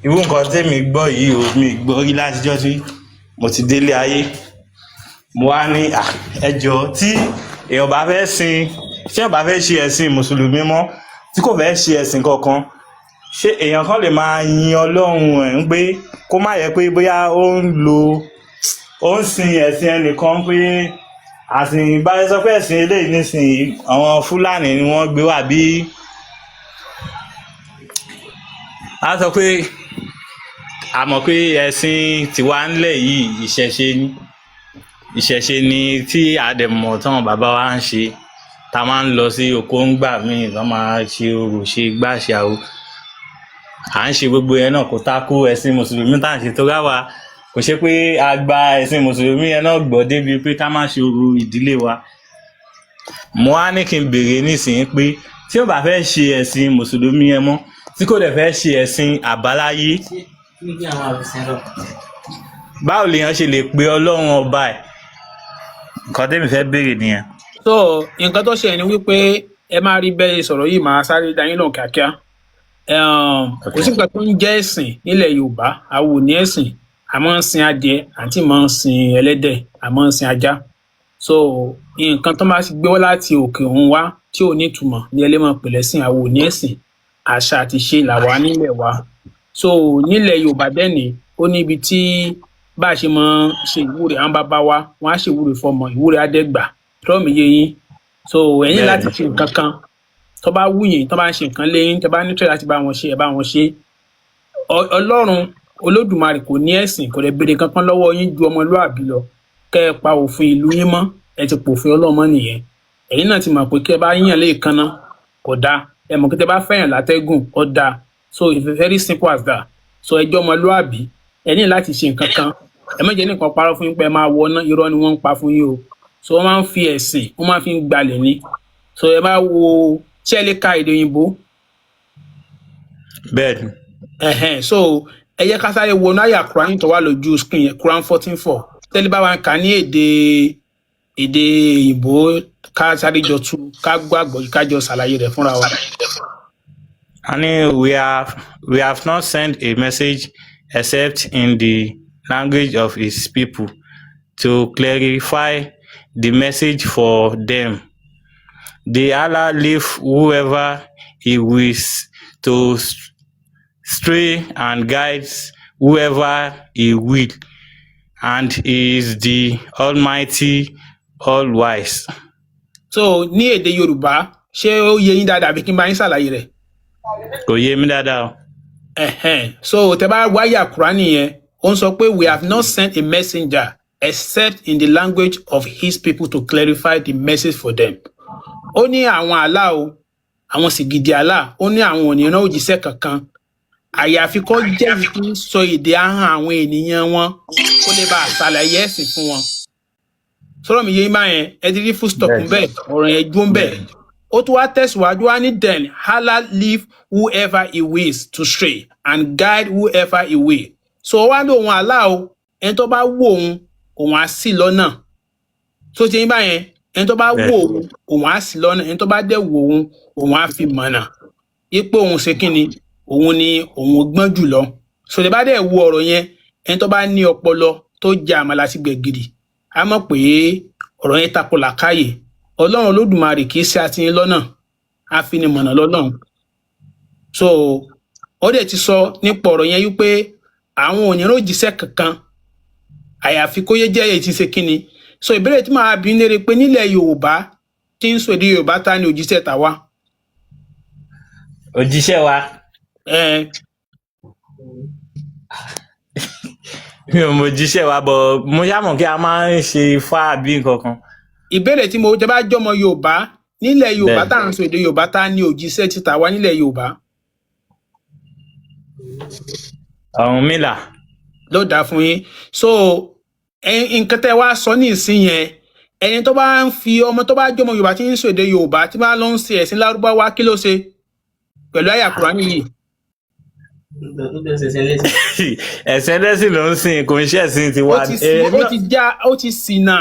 H: irú nǹkan tèmi gbọ́ yìí o mi gbọ́ rí látijọ́ tí mo ti délé ayé. Mo wá ní ẹjọ́ tí èèyàn bá fẹ́ sin ṣé bá fẹ́ ṣe ẹ̀sìn mùsùlùmí mọ́ tí kò fẹ́ ṣe ẹ̀sìn kankan ṣé èèyàn kan lè máa yin Ọlọ́run ẹ̀ ń pé kó má yẹ pé bóyá ó ń sin ẹ̀sìn ẹnìkan pé àsìn ìbára sọ pé ẹ̀sìn eléyìí nísìnyí àwọn Fúlàní ni wọ́n gbé wá bí a sọ pé a mọ̀ pé ẹ̀sìn tiwa ńlẹ̀ yìí ìṣẹ̀ṣe ni tí àdẹ̀mọ̀ táwọn bàbá wa ń ṣe ta máa ń lọ sí oko ń gbà míì wọ́n máa ṣe orò ṣe gbà ṣe àwò à ń ṣe gbogbo yẹn náà kó tako ẹ̀sìn mùsùlùmí tá à ń ṣe tó ráwa kò ṣe pé a gba ẹ̀sìn mùsùlùmí yẹn náà gbọ́ débi pé ká má ṣe orò ìdílé wa. Mo á ní kí n béèrè nísìnyí pé tí ó bá fẹ́ ṣe ẹ̀sìn mùsùlùmí yẹn mọ́ tí kò dẹ̀ fẹ́ ṣe ẹ̀sìn àbáláyé báwo lèèyàn ṣe lè pe Ọlọ́run ọba ẹ̀ nǹkan tẹ́mi fẹ́ béèrè nìyẹn.
E: So nǹkan tó ṣe ni wípé ẹ máa rí bẹ́ẹ̀ sọ̀rọ̀ yìí máa sáré dá yín lọ kíákíá. Kò sí nǹkan tó ń jẹ́ ẹ̀sìn nílẹ̀ Yorùbá àwò ní ẹ̀sìn a máa ń sin adìẹ àti máa ń sin ẹlẹ́dẹ̀ a máa ń sin ajá. So nǹkan tó máa gbé wá láti òkè òun wá tí ò ní ìtumọ̀ ní ẹlẹ́mọ̀ pẹ̀lẹ́ sìn àwò ní ẹ̀sìn àṣà àti ṣe làwa nílẹ̀ wa. So nílẹ̀ Yorùbá bẹ́ẹ̀ ni ó níbi tí bá a ṣe máa ṣe ìwúre àwọn bàbá wa wọ́n á ṣe ìwúre fọmọ ìwúre adẹ́gbà tọ́ọ̀mù yé yín. So ẹ̀yin láti ṣe nǹkan kan tó bá wù yín tó bá ń ṣe nǹkan lẹ́yìn tó bá ní tẹ̀lé láti bá wọn ṣe ẹ bá wọn ṣe. Ọlọ́run Olódùmarè kò ní ẹ̀sìn kò lè béèrè kankan lọ́wọ́ yín ju ọmọlúàbí lọ kẹ́ ẹ pa òfin ìlú yín mọ́ ẹ ti pòfin Ọlọ́run mọ́ nìyẹn. Ẹ̀yin náà ti mọ̀ pé kí ẹ bá yíyàn lé ìkànnà kò dáa ẹ mọ̀ kí tẹ bá fẹ́yàn látẹ́gùn ó dáa. So it's very simple as that. So ẹjọ́ ọmọlúàbí ẹ ní láti ṣe nǹkan kan ẹ má jẹ́ nìkan parọ́ fún yín pé ẹ máa wọná irọ́ ni wọ́n ń pa fún yín o. So wọ́n máa ń fi ẹ̀sìn wọ́n máa fi ń gbalẹ̀ ni. So ẹ bá wo ṣé ẹ lè ka èdè òyìnbó.
H: Bẹ́ẹ̀ni.
E: So ẹ yẹ ká sáré wọnú àyà Quran tó wà lójú screen yẹn Quran 14:4 tẹ́lẹ̀ bá wa ń kà ní èdè òyìnbó ká sáré jọ tú ká gbàgbọ́ ká jọ ṣàlàyé rẹ̀ fúnra wa.
H: And we have not sent a message except in the language of his people to clarify the message for them. The Allah leave whoever he wills to stray and guides whoever he will, and he is the Almighty, all-wise.
E: So ní èdè Yorùbá ṣé ó yé yín dáadáa bí kí n bá yín ṣàlàyé rẹ̀?
H: Kò yé mi dáadáa o.
E: So tẹ́ bá wáyà Kúránì yẹn ó ń sọ pé we have not sent a messenger except in the language of his people to clarify the message for them. Ó ní àwọn Allah o àwọn sì gidi Allah ó ní àwọn ònìyàn òjíṣẹ́ kankan àyàfi kó jẹ́ ìpín sọ èdè ahọ́n àwọn ènìyàn wọn kó lè bá àṣàlàyé ẹ̀sìn fún wọn. Sọ̀rọ̀ mi yé máa yẹn ẹ ti rí full stop ń bẹ̀ ọ̀rọ̀ yẹn dún bẹ̀. Ó tún wá tẹ̀síwájú wá ní then Allah leave whoever he wills to stray and guide whoever he will. So wá ní òun Allah o ẹni tó bá wò òun á ṣì lọ́nà. So ti yín báyẹn ẹni tó bá wò òun á ṣì lọ́nà ẹni tó bá dẹ̀ wò òun á fi mọ̀nà. Ipò òun ṣe kí ni òun ni òun gbọ́n jùlọ. So tẹ́ bá dẹ̀ wo ọ̀rọ̀ yẹn ẹni tó bá ní ọpọlọ tó jẹ àmàlà sí gbẹ̀gìrì a mọ̀ pé ọ̀rọ̀ yẹn tako làákàyè. Ọlọ́run Olódùmarè kì í ṣe àtìyín lọ́nà àfinimọ̀nà lọ́lọ́run. So ó dẹ̀ ti sọ nípa ọ̀rọ̀ yẹn wípé àwọn ò ní rójíṣẹ́ kankan àyàfi kó yé jẹ́ èyí tí ń ṣe kíni. So ìbéèrè tí màá bí léèrè pé nílẹ̀ Yorùbá tí ń sọ èdè Yorùbá ta ni òjíṣẹ́ tàwa?
H: òjíṣẹ́ wa
E: ẹ
H: mi ò mọ òjíṣẹ́ wa bọ̀ mo yá mọ̀ kí a máa ń ṣe ifá àbí nǹkan kan.
E: ìbéèrè tí mo jẹ bá jọmọ Yorùbá nílẹ̀ Yorùbá
H: Bẹ́ẹ̀.
E: tá à ń sọ èdè Yorùbá ta ni òjíṣẹ́ ti tàwa nílẹ̀ Yorùbá?
H: Ọ̀rúnmìlà.
E: ló dáa fún yín. So nǹkan tẹ́ wá sọ ní ìsìn yẹn ẹni tó bá ń fi ọmọ tó bá jọmọ Yorùbá tí ń sọ èdè Yorùbá tí bá lọ ń ṣe ẹ̀sìn Lárúbáwá kí ló ṣe pẹ̀lú àyà Kùránì yìí?
H: ẹ̀sìn ẹlẹ́sìn ló ń sìn kò ń ṣe ẹ̀sìn tiwa.
E: ó ti ṣìnà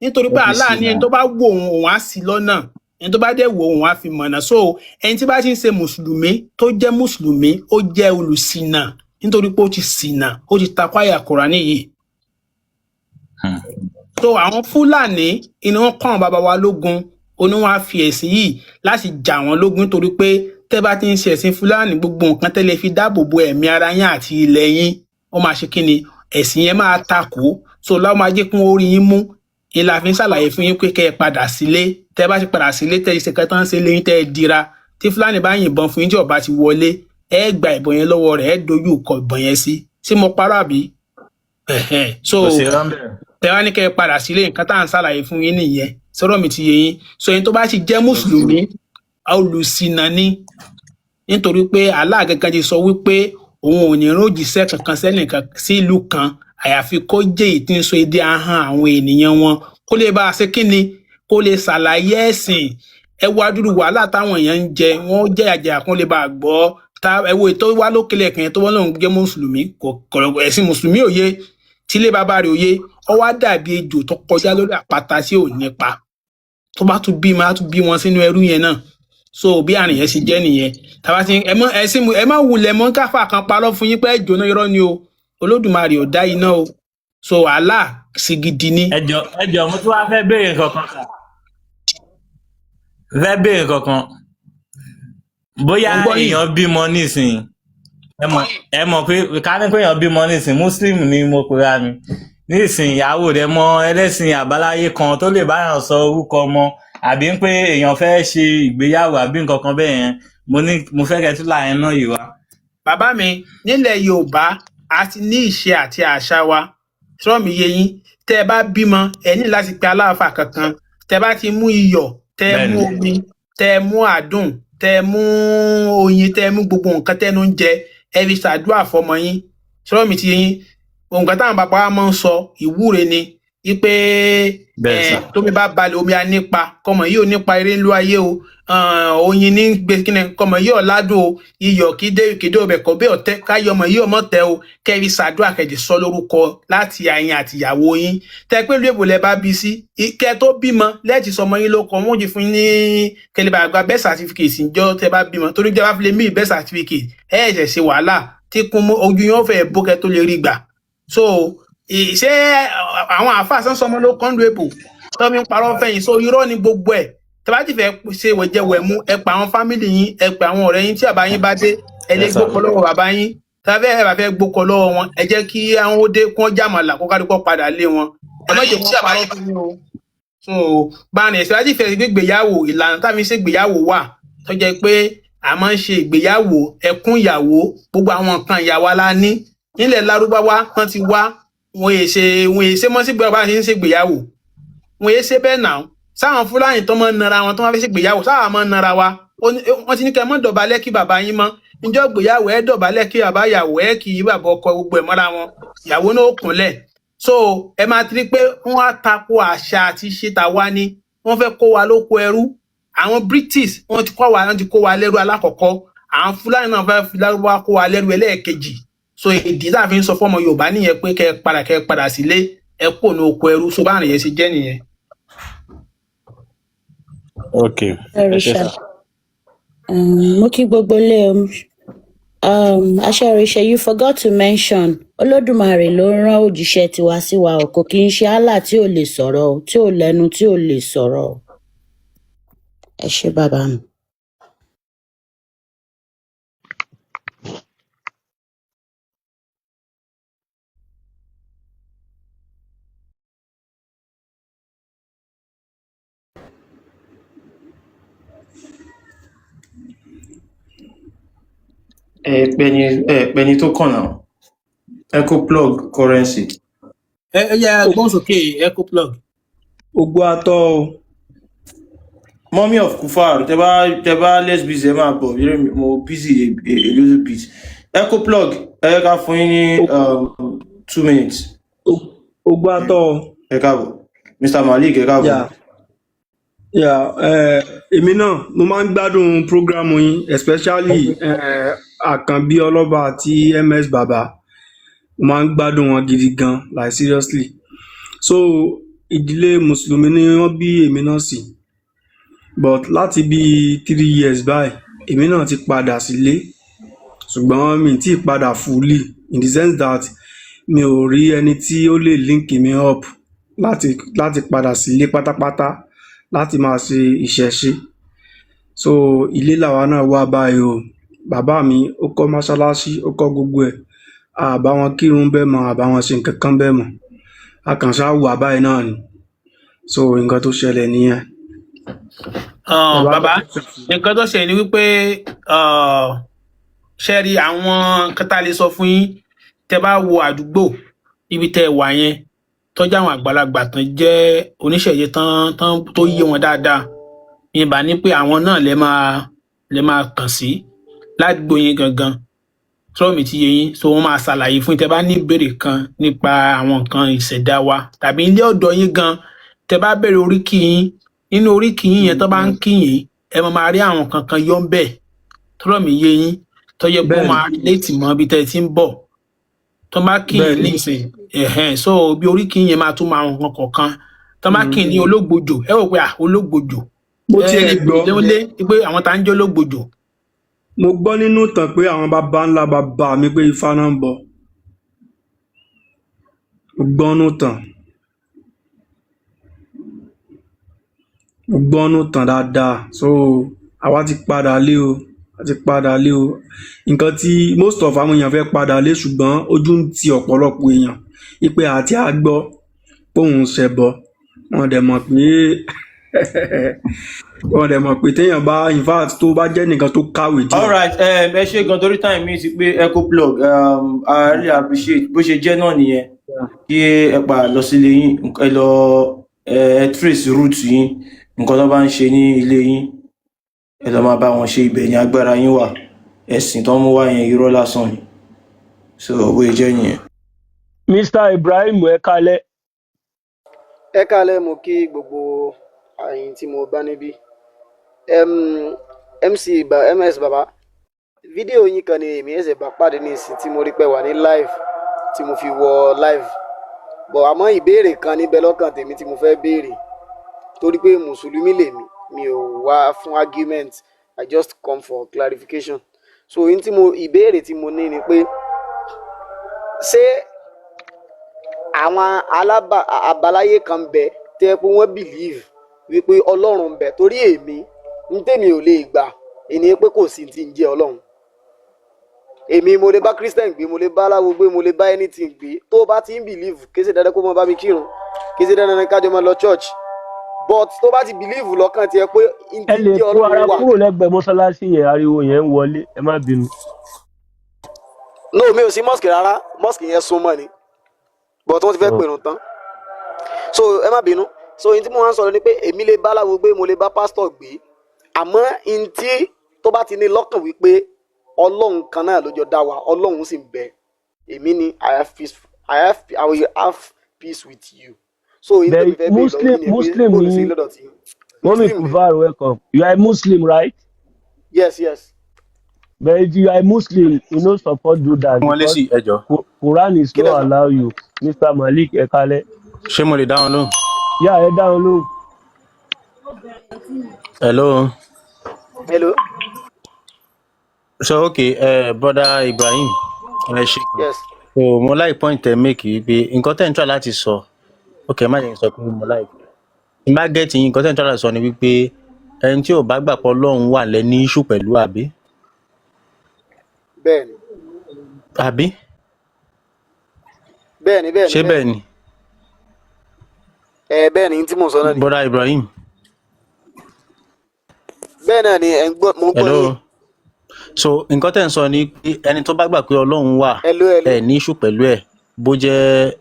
E: nítorí pé
H: Ó ti
E: Allah ní
H: ṣìnà.
E: ẹni tó bá wò òun á sí lọ́nà ẹni tó bá dẹ̀ wò òun á fi mọ̀nà. So ẹni tí bá ti ń ṣe mùsùlùmí tó jẹ́ mùsùlùmí ó jẹ́ olùṣìnà nítorí pé ó ti ṣìnà ó ti takò àyà Kùránì yìí. So àwọn Fúlàní inú wọn kọ́ àwọn bàbá wa lógun oní wọn á fi ẹ̀sìn yìí láti jà wọ́n lógun nítorí pé tẹ́ bá ti ń ṣe ẹ̀sìn Fúlàní gbogbo nǹkan tẹ́lẹ̀ fi dáàbò bo ẹ̀mí ara yín àti ilẹ̀ yín ó máa ṣe kí ni ẹ̀sìn yẹn máa takò. So láwọn máa jẹ́ kí wọ́n rí yín mú ìlà fi ń ṣàlàyé fún yín pé kẹ́ ẹ padà sílé tẹ́ bá ti padà sílé tẹ́ ìṣe kan tán ṣe léyìn tẹ́ ẹ dira tí Fúlàní bá yìnbọn fún yín tí ọba ti wọlé ẹ gba ìbọn yẹn lọ́wọ́ rẹ̀ ẹ dojú kọ ìbọn yẹn sí. Ṣé mo parọ́ àbí? So
H: kò sí rọ́ńbẹ̀.
E: tẹ́ wá ní kẹ́ ẹ padà sílé nǹkan tá à ń ṣàlàyé fún yín nìyẹn sọ̀rọ̀ mi ti yé yín. So ẹni tó bá ti jẹ́ mùsùlùmí olùṣìnà ni nítorí pé Allah gẹ́gẹ́ ti sọ wípé òun ò ní rójíṣẹ́ kankan sẹ́nìkan sí ìlú kan àyàfi kó jẹ́ èyí tí ń sọ èdè ahọ́n àwọn ènìyàn wọn kó lè bá a ṣe kí ni kó lè ṣàlàyé ẹ̀sìn. ẹ wo adúrú wàhálà táwọn èèyàn ń jẹ wọn jẹ́ àjẹyà kó lè bá a gbọ́ ẹ wo ètò wá lókèlè kan yẹn tó wọ́n lòun jẹ́ mùsùlùmí kò ẹ̀sìn mùsùlùmí òye tílé bàbá rẹ̀ òye ó wá dàbí ejò tó kọjá lórí àpáta tí ò nípa tó bá tún bí máa tún bí wọn sínú ẹrú yẹn náà. So bí àrùn yẹn ṣe jẹ́ nìyẹn tàbá ti ẹ má wulẹ̀ mọ́ káfà kan parọ́ fún yín pé ẹ jóná irọ́ ni o Olódùmarè ò dá iná o. So Allah sì gidi ni.
H: ẹjọ mo tún wá fẹ́ béèrè kankan sà. fẹ́ béèrè kankan bóyá
E: Mo gbọ́ yín.
H: èèyàn bímọ nísìnyí ẹ mọ̀ pé ká ní pé èèyàn bímọ nísìnyí Muslim ni mo pera mi nísìnyí ìyàwó rẹ̀ mọ ẹlẹ́sìn àbáláyé kan tó lè báyàn sọ orúkọ ọmọ àbí pé èèyàn fẹ́ ṣe ìgbéyàwó àbí nǹkan kan bẹ́ẹ̀ yẹn mo fẹ́ kẹ́ tún láàyè náà yìí wá.
E: Bàbá mi nílẹ̀ Yorùbá a ti ní ìṣe àti àṣà wa sọ́ọ̀mì yé yín tẹ́ ẹ bá bímọ ẹ ní láti pe aláàfáà kankan tẹ́ bá ti mú iyọ̀ tẹ́ ẹ mú omi tẹ́ ẹ mú àdùn tẹ́ ẹ mú oyin tẹ́ ẹ mú gbogbo nǹkan tẹ́nu ń jẹ ẹ fi ṣàdúrà fọmọ yín sọ́ọ̀mì ti yé yín nǹkan táwọn bàbá wa máa ń sọ ìwúre ni wípé tómi bá balẹ̀ omi á nípa kọmọ yìí ò nípa eré ńlú ayé o oyin ní gbé kíni kọmọ yìí ò ládùn o iyọ̀ kídé ọbẹ̀ kọ́ bẹ́ẹ̀ ọ̀tẹ́ káyọ̀ ọmọ yìí ò mọ̀ tẹ́ o kẹ́ẹ̀rí ṣàdúrà kẹ́ẹ̀dì sọ lórúkọ láti àyìn àtìyàwó yín tẹ́ pé lóòbò lẹ bá bí sí kẹ́ tó bímọ lẹ́ẹ̀tì sọmọ yín ló kọ́ wọ́n jì fún ní kẹlẹ́bà àgbà birth certificate ìjọ tẹ́ bá bímọ torí jẹ́ bá fi lè mí birth certificate ẹ̀ẹ́dẹ̀ ṣe wàhálà tí kún ojú yín ó fẹ́ bó kẹ́ tó lè rí gbà. So ṣé àwọn àáfàá sọ́sọ́mọ́ ló kọ́ńdù èbò tó fi ń parọ́ fẹ́yìn so irọ́ ni gbogbo ẹ̀ tẹ́bá ti fẹ́ ṣe wẹ̀jẹ̀wẹ̀mú ẹ pa àwọn fámìlì yín ẹ pa àwọn ọ̀rẹ́ yín tí bàbá yín bá dé ẹ lè gbókọ lọ́wọ́ bàbá yín tàbí ẹ bá fẹ́ gbókọ lọ́wọ́ wọn ẹ jẹ́ kí àwọn ó dé kí wọ́n jàmàlà kó kádùkọ́ padà lé wọn ẹ má jẹ́ kó parọ́ fún yín o. So báyìí ẹ̀sìn láti fẹ́ gbégbéyàwó ìlànà táwọn ṣe gbéyàwó wà tó jẹ́ pé a máa ń ṣe ìgbéyàwó ẹkún ìyàwó gbogbo àwọn nǹkan ìyàwó la ní nílẹ̀ Lárúbáwá kan ti wá wọn èyí ṣe mọ́ sí gbéyàwó bá ṣe ń ṣe gbéyàwó wọn èyí ṣe bẹ́ẹ̀ náà sáwọn Fúlàní tó máa ń nara wọn tó máa fi ṣe gbéyàwó sáwọn máa ń nara wa wọn ti ní kẹ́ mọ́ dọ̀bálẹ̀ kí bàbá yín mọ́ níjọ́ gbéyàwó ẹ dọ̀bálẹ̀ kí bàbá ìyàwó ẹ kì í bàbá ọkọ gbogbo ẹ̀ mọ́ra wọn ìyàwó náà ó kúnlẹ̀. So ẹ máa ti rí pé wọ́n á tako àṣà àti ṣe tàwa ni wọ́n fẹ́ kó wa lóko ẹrú àwọn British wọ́n ti kó wa lẹ́rú alákọ̀ọ́kọ́ àwọn Fúlàní náà fẹ́ fi Lárúbáwá kó wa lẹ́rú ẹlẹ́ẹ̀kejì. So ìdí tá a fi ń sọ fọmọ Yorùbá nìyẹn pé kẹ́ padà sílé ẹ kó ní oko ẹrú so báwọn yẹn ṣe jẹ́ nìyẹn.
H: Okay.
I: Mo kí gbogbo lé aṣẹ́rìṣẹ́ you forgot to mention Olódùmarè ló rán òjíṣẹ́ tiwa sí wa kò kì í ṣe Allah tí ò lè sọ̀rọ̀ tí ò lẹ́nu tí ò lè sọ̀rọ̀ ẹ ṣé bàbá mi.
J: Ẹ̀pẹ̀ni tó kàn náà. Echo plug currency.
E: Yeah, gbọ́n sókè echo plug.
J: Ogbó atọ́ o. Mommy of Kufar, tẹ́ bá let's busy ẹ máa bọ̀, mo busy a little bit. Echo plug, ẹ ká fún yín ní 2 minutes.
K: Ogbó atọ́ o.
J: Ẹ káàbọ̀. Mr. Malik, ẹ káàbọ̀.
K: Èmi náà mo máa ń gbádùn program yín especially Àkànbí Ọlọ́ba àti MS Baba. Mo máa ń gbádùn wọn gidi gan, like seriously. So ìdílé Mùsùlùmí ni wọ́n bí èmi náà sí. But láti bí 3 years báyìí, èmi náà ti padà sílé. Ṣùgbọ́n mi ti padà fully in the sense that mi ò rí ẹni tí ó lè link mi up láti padà sílé pátápátá láti máa ṣe ìṣẹ̀ṣe. So ilé làwa náà wà báyìí o. Bàbá mi ó kọ́ mọ́ṣáláṣí, ó kọ́ gbogbo ẹ̀. Àbá wọn kírun bẹ́ẹ̀ mọ́, àbá wọn ṣe nǹkan kan bẹ́ẹ̀ mọ́. Àkànṣá wà báyìí náà ni. So nǹkan tó ṣẹlẹ̀ nìyẹn.
E: Bàbá, nǹkan tó ṣẹlẹ̀ ni wípé ṣe rí àwọn nǹkan tá a lè sọ fún yín tẹ́ bá wo àdúgbò ibi tẹ́ wà yẹn tọ́jú àwọn àgbàlagbà tán jẹ́ oníṣẹ̀ṣe tán tó yé wọn dáadáa ìbá ní pé àwọn náà lè máa kàn sí ládùúgbò yín gangan tọ́ọ̀mì ti yé yín so wọ́n máa ṣàlàyé fún yín tẹ́ bá ní ìbéèrè kan nípa àwọn nǹkan ìṣẹ̀dá wa tàbí ilé ọ̀dọ̀ yín gan tẹ́ bá bẹ̀rẹ̀ oríkì yín nínú oríkì yín yẹn tó bá ń kí yín ẹ máa rí àwọn kankan yọ ń bẹ̀ tọ́ọ̀mì yé yín tó yẹ kó máa létí mọ́ ibi tẹ́ ti ń bọ̀ tó bá kí yín ní ìsìn so bí oríkì yín yẹn máa tún máa àwọn nǹkan kọ̀ọ̀kan tó bá kí yín ní ológbòjò ẹ wò pé ológbòjò
K: mo ti ẹ̀ gbọ́
E: pé àwọn tá ń jẹ́ ológbòjò.
K: Mo gbọ́ nínú ìtàn pé àwọn baba ńlá bàbá mi pé Ifá náà ń bọ̀. Mo gbọ́ nínú ìtàn. Mo gbọ́ nínú ìtàn dáadáa. So àwa ti padà lé o. Nǹkan tí most of àwọn èèyàn fẹ́ padà lé ṣùgbọ́n ojú ń ti ọ̀pọ̀lọpọ̀ èèyàn wípé àti àgbọ́ póun ṣẹbọ. Wọ́n dẹ̀ mọ̀ pé téèyàn bá in fact tó bá jẹ́ nìkan tó kàwé díẹ̀.
J: Alright, ẹ ṣe gan torí time mi ti pé echo plug I really appreciate bó ṣe jẹ́ náà nìyẹn kí ẹ pa lọ sílé yín ẹ lọ trace route yín nǹkan tó bá ń ṣe ní ilé yín ẹ lọ máa bá wọn ṣe ibẹ̀ ní agbára yín wà ẹ̀sìn tó ń mú wá yẹn irọ́ lásán ni so bó ṣe jẹ́ nìyẹn.
A: Mr. Ibrahim ẹ kálẹ́.
L: Ẹ kálẹ́ mo kí gbogbo àyìn tí mo bá níbí MS Baba fídíò yín kan ni èmi ẹsẹ̀ bá pàdé ní ìsìn tí mo rí pé wà ní live tí mo fi wọ live bọ̀ àmọ́ ìbéèrè kan níbẹ̀ lọ́kàn tèmi tí mo fẹ́ béèrè torí pé mùsùlùmí lèmi mi ò wá fún argument I just come for clarification so ìbéèrè tí mo ní ni pé ṣé àwọn àbáláyé kan bẹ tẹ́ pé wọ́n believe wípé ọlọ́run bẹ torí èmi ń tèmi ò lè gbà ènìyàn pé kò sí ti ń jẹ́ ọlọ́run èmi mo lè bá christian gbé mo lè bá aláwo gbé mo lè bá anything gbé tó bá ti ń believe kì í ṣe dandan kó mọ bá mi kírun kì í ṣe dandan kájọ máa lọ church but tó bá ti believe lọ́kàn tiẹ̀ pé ń ti ń jẹ́ ọlọ́run wà.
A: ẹ lè kó ara kúrò lẹ́gbẹ̀ẹ́ mọ́ṣáláṣí yẹn ariwo yẹn ń wọlé ẹ má bínú.
L: no mi ò sí mosque rárá mosque yẹn súnmọ́ ni but wọ́n ti fẹ́ pèrún tán so ẹ má bínú so n tí mo wá ń sọ̀rọ̀ ni pé èmi lè bá aláwo gbé mo lè bá pásítọ̀ gbé àmọ́ n tí tó bá ti ní lọ́kàn wípé ọlọ́run kan náà ló jọ dá wa ọlọ́run sì ń bẹ èmi ni I will have peace with you so n tó mi fẹ́ bẹ́ẹ̀
A: Muslim ni Mọ́mì Kufar welcome you are a Muslim right.
L: yes.
A: But if you are a Muslim, you no support do that because Quran is not allow you. Mr. Malik ẹ kálẹ́.
B: Ṣé mo lè dá wọn lóhùn?
A: Yeah, ẹ dá wọn lóhùn.
B: Hello. So okay, brother Ibrahim.
L: Yes.
B: So mo like point ẹ make yìí pé nǹkan tẹ́ ń try láti sọ. Okay, má jẹ́ sọ pé mo like. Ìmá get yín nǹkan tẹ́ ń try láti sọ ni wípé ẹni tí ò bá gbà pé Ọlọ́run wà lẹ́ní issue pẹ̀lú àbí.
L: Bẹ́ẹ̀ni.
B: Àbí?
L: Bẹ́ẹ̀ni.
B: Ṣé bẹ́ẹ̀ ni?
L: Bẹ́ẹ̀ni tí mo sọ náà ni.
B: Brother Ibrahim.
L: Bẹ́ẹ̀ náà ni mo gbọ́ yín.
B: so nǹkan tẹ́ ń sọ ni pé ẹni tó bá gbà pé ọlọ́run wà
L: hello
B: ẹ ní issue pẹ̀lú ẹ̀ bó jẹ́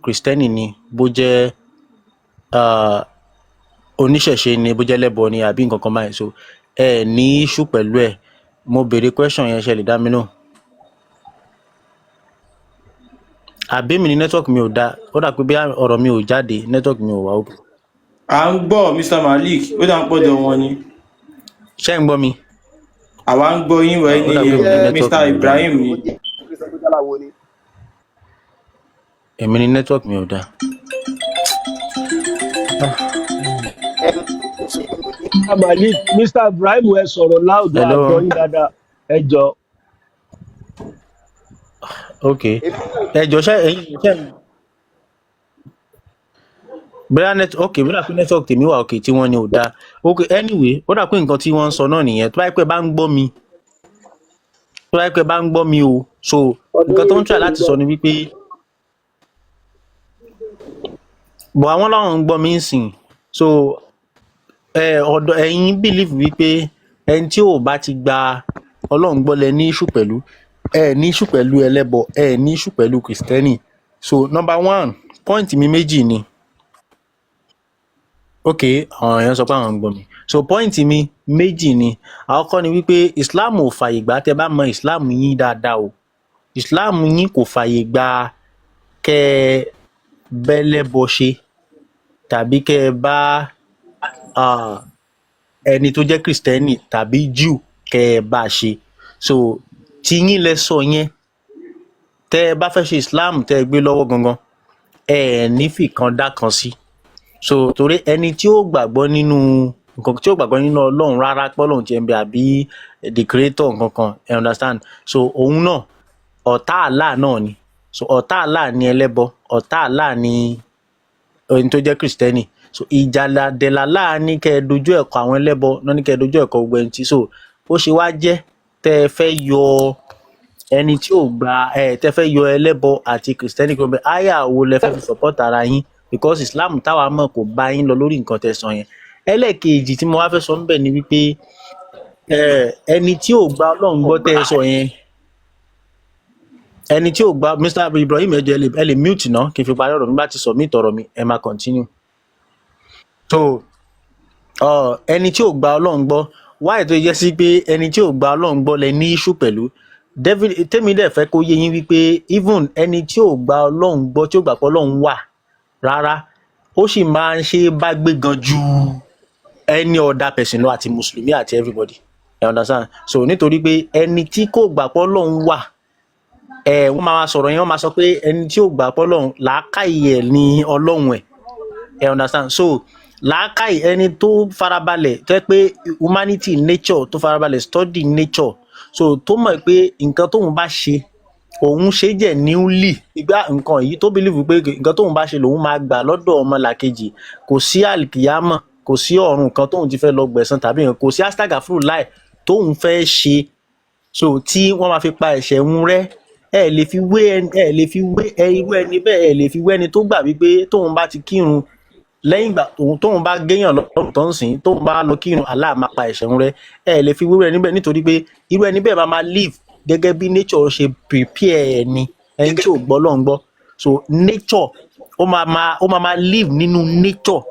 B: kristẹni ni bó jẹ́ oníṣẹ̀ṣe ni bó jẹ́ lẹ́bọ ni àbí nǹkan kan báyìí so ẹ ní issue pẹ̀lú ẹ̀ mo béèrè question yẹn ṣe lè dá mi náà àbí mi ní network mi ò da ó dà pé bí ọ̀rọ̀ mi ò jáde network mi ò wá òkè.
J: à ń gbọ́ Mr. Malik ó dà ń pọ̀dọ̀ wọn ni.
B: ṣé ń gbọ́ mi.
J: àwa ń gbọ́ yín wẹ̀ ní Mr. Ibrahim ni.
B: èmi ní network mi ò da.
A: Malik Mr. Ibrahim ẹ sọ̀rọ̀ láwùjọ àjọ yín dáadáa ẹ jọ.
B: ok ẹ jọ ṣe ẹyin ṣe bóyá pé network tèmi wà òkè tí wọ́n ní ò da ok anyway ó dà pé nǹkan tí wọ́n ń sọ náà nìyẹn tó bá yẹ pé bá ń gbọ́ mi o so nǹkan tó ń try láti sọ ni wípé bọ̀ àwọn làwọn ń gbọ́ mi ń sìn so ọ̀dọ̀ ẹ̀yin believe wípé ẹni tí ò bá ti gba Ọlọ́run gbọ́ lẹ ní issue pẹ̀lú ní issue pẹ̀lú ẹlẹ́bọ ní issue pẹ̀lú kìrìsìtẹ́nì so number one point mi méjì ni ok àwọn èèyàn sọ pé àwọn ń gbọ́ mi so point mi méjì ni àkọ́kọ́ ni wípé Islam ò fàyè gbà tẹ́ bá mọ Islam yín dáadáa o Islam yín kò fàyè gbà kẹ́ bẹ́lẹ́bọ ṣe tàbí kẹ́ bá ẹni tó jẹ́ kìrìsìtẹ́nì tàbí Jew kẹ́ bá ṣe so tí yín lẹ sọ yẹn tẹ́ bá fẹ́ ṣe Islam tẹ́ gbé lọ́wọ́ gangan nífì kan dá kan sí so torí ẹni tí ó gbàgbọ́ nínú nǹkan tí ó gbàgbọ́ nínú Ọlọ́run rárá pé Ọlọ́run ti ń bẹ àbí the creator nǹkan kan you understand so òun náà ọ̀tá Allah náà ni so ọ̀tá Allah ni ẹlẹ́bọ ọ̀tá Allah ni ẹni tó jẹ́ kìrìsìtẹ́nì so ìjà dẹ̀là láàánú kẹ́ ẹ dojú ẹ̀kọ́ àwọn ẹlẹ́bọ náà ní kẹ́ ẹ dojú ẹ̀kọ́ gbogbo ẹni tí so ó ṣe wá jẹ́ tẹ́ ẹ fẹ́ yọ ẹni tí ò gba tẹ́ fẹ́ yọ ẹlẹ́bọ àti kìrìsìtẹ́nì kí wọ́n bẹ áyà wo lẹ fẹ́ fi support ara yín because Islam táwa mọ̀ kò bá yín lọ lórí nǹkan tẹ́ sọ yẹn ẹlẹ́ẹ̀kejì tí mo wá fẹ́ sọ ń bẹ̀ ni wípé ẹni tí ò gba Ọlọ́run gbọ́ tẹ́ sọ yẹn ẹni tí ò gba Mr. Ibrahim ẹ lè mute náà kí n fi parí ọ̀rọ̀ mi bá ti submit ọ̀rọ̀ mi ẹ máa continue so ẹni tí ò gba Ọlọ́run gbọ́ wáyé tó yẹ sí pé ẹni tí ò gba Ọlọ́run gbọ́ lẹ ní issue pẹ̀lú tèmi dẹ̀ fẹ́ kó yé yín wípé even ẹni tí ò gba Ọlọ́run gbọ́ tí ò gbà pé Ọlọ́run wà rárá ó sì máa ń ṣe bá gbé gan ju any other person lọ àti mùsùlùmí àti everybody you understand so nítorí pé ẹni tí kò gbà pé Ọlọ́run wà wọ́n máa sọ̀rọ̀ yẹn wọ́n máa sọ pé ẹni tí ò gbà pé Ọlọ́run làákàyè ẹ̀ ní Ọlọ́run ẹ̀ you understand so làákàyè ẹni tó farabalẹ̀ tó yẹ pé humanity nature tó farabalẹ̀ study nature so tó mọ̀ pé nǹkan tóun bá ṣe òun ṣe jẹ́ newly ìgbà nǹkan yìí tó believe pé nǹkan tóun bá ṣe lòun máa gbà lọ́dọ̀ ọmọlàkejì kò sí àlìkìyámọ̀ kò sí ọ̀run kan tóun ti fẹ́ lọ gbẹ̀san tàbí nǹkan kò sí astagafuru láì tóun fẹ́ ṣe so tí wọ́n máa fi pa ẹ̀ṣẹ̀ ń rẹ́ ẹ lè fi wé irú ẹni bẹ́ẹ̀ ẹ lè fi wé ẹni tó gbà wípé tóun bá ti kírun lẹ́yìn ìgbà tóun bá géèyàn lọ́rùn tó ń sìn tóun bá lọ kírun Allah máa pa ẹ̀ṣẹ̀ ń rẹ́ ẹ lè fi wé ẹni bẹ́ẹ̀ nítorí pé irú ẹni bẹ́ẹ̀ máa live gẹ́gẹ́ bí nature ṣe prepare ẹni tí ò gbọ́ lọ́n gbọ́ so nature ó máa live nínú nature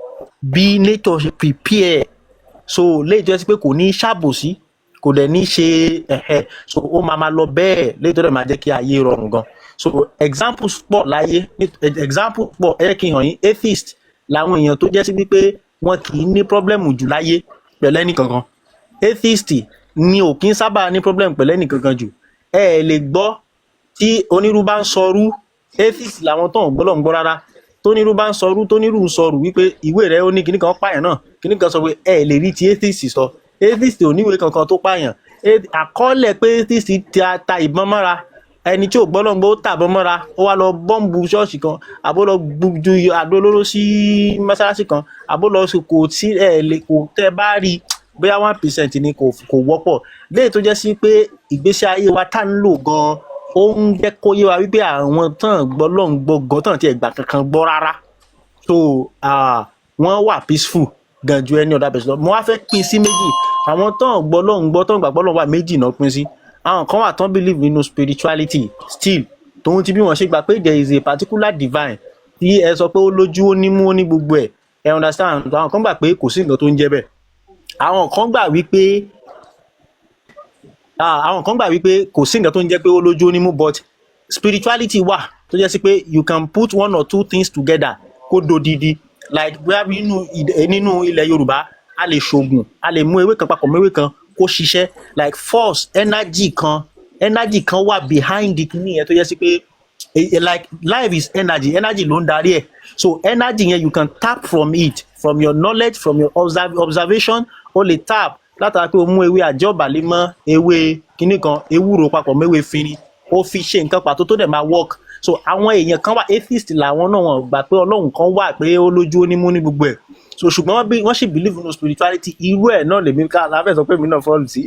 B: bí nature ṣe prepare so léyìí tó yẹ sí pé kò ní ṣàbòsí kò dẹ̀ ní ṣe so ó máa lọ bẹ́ẹ̀ léyìí tó dẹ̀ máa jẹ́ kí ayé rọrùn gan so examples pọ̀ láyé example pọ̀ ẹ kí n hàn yín atheist làwọn èèyàn tó jẹ́ sí wípé wọn kì í ní problem jù láyé pẹ̀lú ẹnì kankan atheist ni ò kí ń sábà ní problem pẹ̀lú ẹnì kankan jù ẹ lè gbọ́ tí onírú bá ń sọrú atheist làwọn tó ń gbọ́ lọ́n gbọ́ rárá tónírú bá ń sọrú tónírú ń sọrú wípé ìwé rẹ̀ ó ní kíní kan pààyàn náà kíní kan sọ pé ẹ lè rí ti atheist sọ atheist ò níwèé kankan tó pààyàn àkọọ́lẹ̀ pé atheist ti ta ìbọn mọ́ra ẹni tí ò gbọ́ lọ́n gbọ́ ó tàbọn mọ́ra ó wá lọ bọ́ǹbù ṣọ́ọ̀ṣì kan àbó lọ ju àdó olóró sí mọ́ṣáláṣí kan àbó lọ kò tí kò tẹ́ bá rí bóyá 1% ni kò wọ́pọ̀ léyìí tó jẹ́ sí pé ìgbésí ayé wa tá ń lò gan-an ó ń jẹ́ kó yé wa wípé àwọn tán gbọ́ lọ́n gbọ́ gan tán ti ẹ̀gbà kankan gbọ́ rárá so wọ́n wà peaceful gan ju ẹni ọ̀dà bẹ̀sẹ̀ lọ mo wá fẹ́ pín sí méjì àwọn tán gbọ́ lọ́hùn gbọ́ tán gbàgbọ́ lọ́hùn wà méjì náà pín sí. Àwọn kan wà tán believe nínú spirituality still tòun ti bí wọ́n ṣe gbà pé there is a particular divine tí ẹ sọ pé ó lójú ó ní mú ó ní gbogbo ẹ̀ ẹ understand. Àwọn kan gbà pé kò sí nǹkan tó ń jẹ́ bẹ́ẹ̀. Àwọn kan gbà wípé kò sí nǹkan tó ń jẹ́ pé ó lójú ó ní mú but spirituality wà tó jẹ́ sí pé you can put one or two things together kó dodidi like bóyá nínú ilẹ̀ Yorùbá a lè ṣògùn a lè mú ewé kan papọ̀ mọ́ ewé kan kó ṣiṣẹ́ like force energy kan wà behind the kìíní yẹn tó jẹ́ sí pé like life is energy ló ń darí ẹ̀ so energy yẹn you can tap from it from your knowledge from your observation o lè tap látara pé o mú ewé àjọbàlẹ̀ mọ́ ewé kìíní kan ewúro papọ̀ mọ́ ewé fínní ó fi ṣe nǹkan pàtó tó dẹ̀ máa work so àwọn èèyàn kan wà atheist làwọn náà wọn gbà pé Ọlọ́run kan wà pé ó lójú ó ní mú ní gbogbo ẹ̀ so ṣùgbọ́n wọ́n sì believe in spirituality irú ẹ̀ náà lèmi ká láfẹ́ sọ pé mi náà fọ́ọ̀lù sí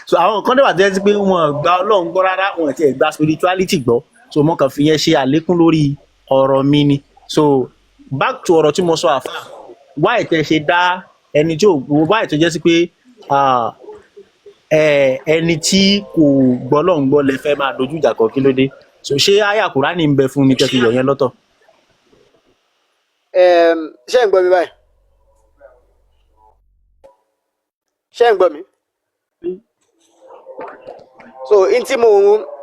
B: so àwọn kan dẹ̀ wà tó yẹ sí pé wọn gba Ọlọ́run gbọ́ rárá wọn ti ẹ̀ gba spirituality gbọ́ so mo kàn fi yẹn ṣe àlékún lórí ọ̀rọ̀ mi ni so back to ọ̀rọ̀ tí mo sọ àfà why tẹ ṣe dá ẹni tí ò why tó jẹ́ sí pé ẹni tí kò gbọ́ Ọlọ́run gbọ́ lẹ fẹ́ máa dojú ìjà kọ kí ló dé so ṣé àyà Kùránì ń bẹ fún ni tẹ́tí yọ̀ yẹn lọ́tọ̀.
L: ṣé ń gbọ́ mi báyìí ṣé ń gbọ́ mi so n tí mo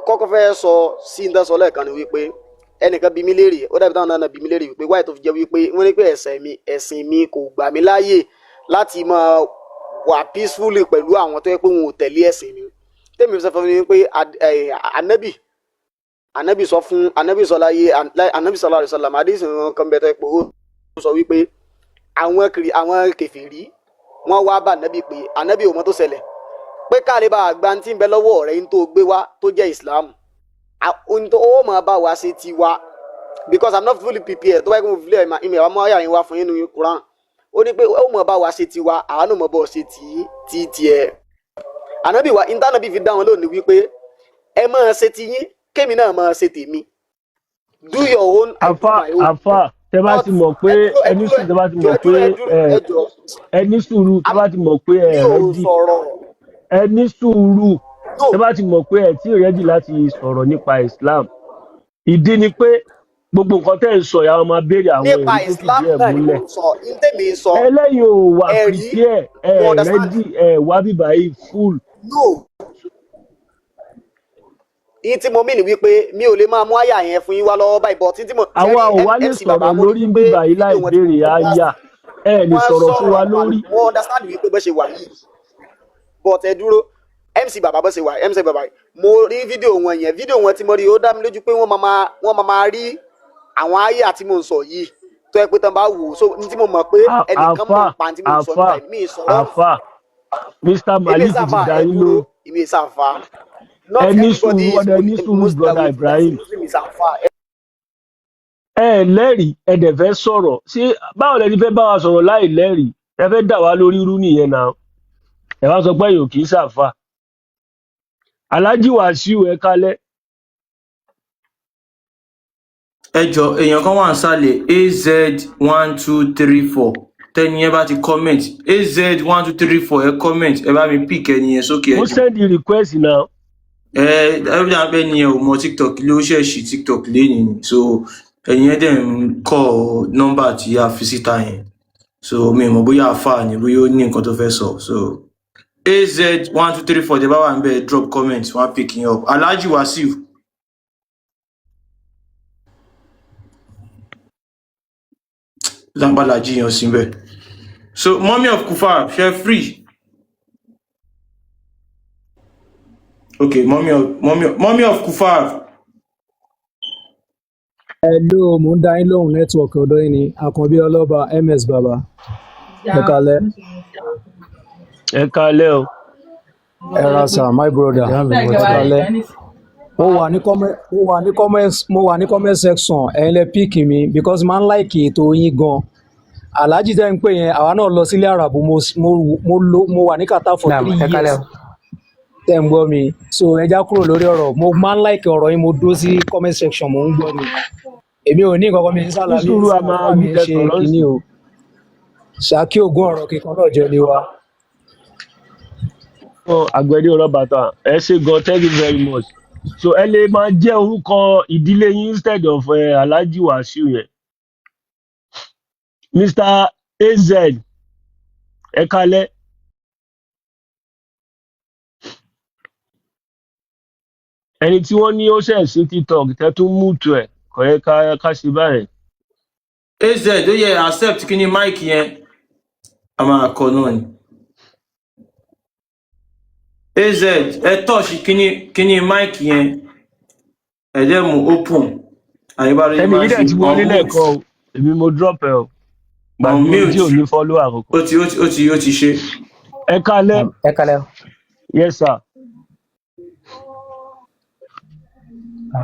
L: kọ́kọ́ fẹ́ sọ sí ń dásọ lẹ́ẹ̀kan ni wípé ẹnìkan bí mi léèrè ó dàbí táwọn náà bí mi léèrè wípé wáyé tó fi jẹ́ wípé wọ́n ní pé ẹ̀sìn mi kò gbà mí láàyè láti máa wà peacefully pẹ̀lú àwọn tó yẹ pé wọn ò tẹ̀lé ẹ̀sìn mi tèmi sọ fún mi pé anabi sọ fún anabi sọ láyé anabi sallallahu alaihi wasallam adéṣin kan bẹ tó yẹ pé ó sọ wípé àwọn kèfèrí wọn wá bá anabi pé anabi ò mọ̀ tó ṣẹlẹ̀ pé káàlẹ́ bá àgbà tí ń bẹ lọ́wọ́ rẹ̀ ń tó gbé wá tó jẹ́ Islam ohun tó ó máa bá wa ṣe ti wá because I'm not fully prepared tó bá yẹ kó mo fi lé ìmọ̀ àwọn ọmọ ayà yín wá fún yín nínú Quran ó ní pé ó mọ̀ bá wa ṣe ti wá àwọn náà mọ̀ bọ́ ṣe ti tiẹ̀ ànábì wa ìntànàbì fi dá wọn lónìí wípé ẹ máa ṣe ti yín kémi náà máa ṣe tèmi do your own
A: àfà tẹ bá ti mọ̀ pé ẹni sùúrù tẹ bá ti mọ̀ pé ẹni sùúrù tẹ bá ti mọ̀ pé rẹ́dì ẹni sùúrù tẹ bá ti mọ̀ pé ẹ tí rẹ́dì láti sọ̀rọ̀ nípa Islam ìdí ni pé gbogbo nǹkan tẹ́ ń sọ ìyá ọmọ abéèrè àwọn èrè tó fìdí ẹ̀ múlẹ̀ ẹlẹ́yìn ò wà fìdí ẹ̀ rẹ́dì wá bíbá yìí full.
L: yín tí mo mí ni wípé mi ò lè máa mú àyà yẹn fún yín wá lọ́wọ́ báyìí bọ́ títí mo.
A: àwa ò wá lè sọ̀rọ̀ lórí bíbá yìí láì béèrè àyà lè sọ̀rọ̀ fún wa lórí.
L: wọ́n understand wípé bó ṣe wà yìí but ẹ dúró MC bàbá bó ṣe wà MC bàbá mo rí fídíò wọn yẹn fídíò wọn tí mo rí ó dá mi lójú pé wọ́n máa rí àwọn àyà tí mo ń sọ yìí tó yẹ pé tán bá wò ó so ní tí mo mọ̀ pé ẹnìkan mọ̀ pa tí mo sọ nípa mi sọ̀rọ̀
A: àfà Mr. Malik ti dá yín ló
L: ìmí ìsàfà
A: ẹni sùúrù brother Ibrahim lẹ́rìí ẹ̀dẹ̀ fẹ́ sọ̀rọ̀ ṣé báwo lẹni fẹ́ bá wa sọ̀rọ̀ láì lẹ́rìí ẹ fẹ́ dà wá lórí irú nìyẹn náà ẹ wá sọ pé yòó kì í ṣàfà Alhaji Wasiu ẹ kálẹ́.
J: ẹ jọ èèyàn kan wà ń sàlẹ̀ AZ1234 tẹ́ni ẹ bá ti comment AZ1234 ẹ comment ẹ bá mi pick ẹni yẹn sókè ẹ.
A: mo send the request now.
J: ẹbí abẹ ni ẹ ò mọ TikTok ló ṣẹ̀ṣì TikTok lẹ́yìn ni so ẹ̀yin ẹ̀ dẹ̀ ń kọ́ nọ́mbà tí a fi síta yẹn so mi ò mọ̀ bóyá àfà ni bóyá ó ní nǹkan tó fẹ́ sọ so AZ1234 tẹ́ bá wà ń bẹ̀ drop comment wọ́n á pick yín up Alhaji Wasiu. Lambala jiyan síbẹ̀ so Mummy of Kufar ṣe free. Okay, mommy of Kufar.
M: Hello, mo ń dá yín lóhùn network ọ̀dọ̀ yín ni Àkànbí Ọlọ́ba MS Baba. Ẹ kálẹ́.
A: Ẹ kálẹ́ o.
M: Ẹ ra sir, my brother. Ẹ kálẹ́. Mo wà ní comment section ẹ̀yin lẹ pick mi because man like ètò yín gan. Alhaji tẹ́ ń pè yẹn àwa náà lọ sílé àràbù mo wà ní Qatar for 3 years. Tẹ́ ń gbọ́ mi so ẹ já kúrò lórí ọ̀rọ̀ mo máa ń like ọ̀rọ̀ yín mo dúró sí comment section mo ń gbọ́ ni èmi ò ní nǹkan mi ń sálàmì mi ṣe kíní o Ṣàkí Ògún ọ̀rọ̀ kíkan náà jẹ́ ni wa
A: Àgbẹ̀dẹ Ọlọ́bàtà, ẹ ṣé gan, thank you very much. So ẹ lè máa jẹ́ orúkọ ìdílé yín instead of Alhaji Wasiu yẹn. Mr. AZ, ẹ kalẹ́. Ẹni tí wọ́n ní ó ṣẹ̀ sí TikTok tẹ́ tún mú tu ẹ̀ kò yẹ ká ṣe báyẹn.
J: AZ ó yẹ accept kí ni mic yẹn a máa kọ náà ni. AZ ẹ touch kí ni mic yẹn ẹ dẹ̀ mú open àyíbára yìí
A: Ẹni
J: máa
A: yìí
J: ṣe
A: dẹ̀ ti wọlé lẹ́ẹ̀kan o, èmi mo drop ẹ o. Gbàgbé tí ò ní follow àkọ́kọ́.
J: Ó ti ṣe.
A: Ẹ kalẹ́.
N: Ẹ kalẹ́.
A: Yes sir.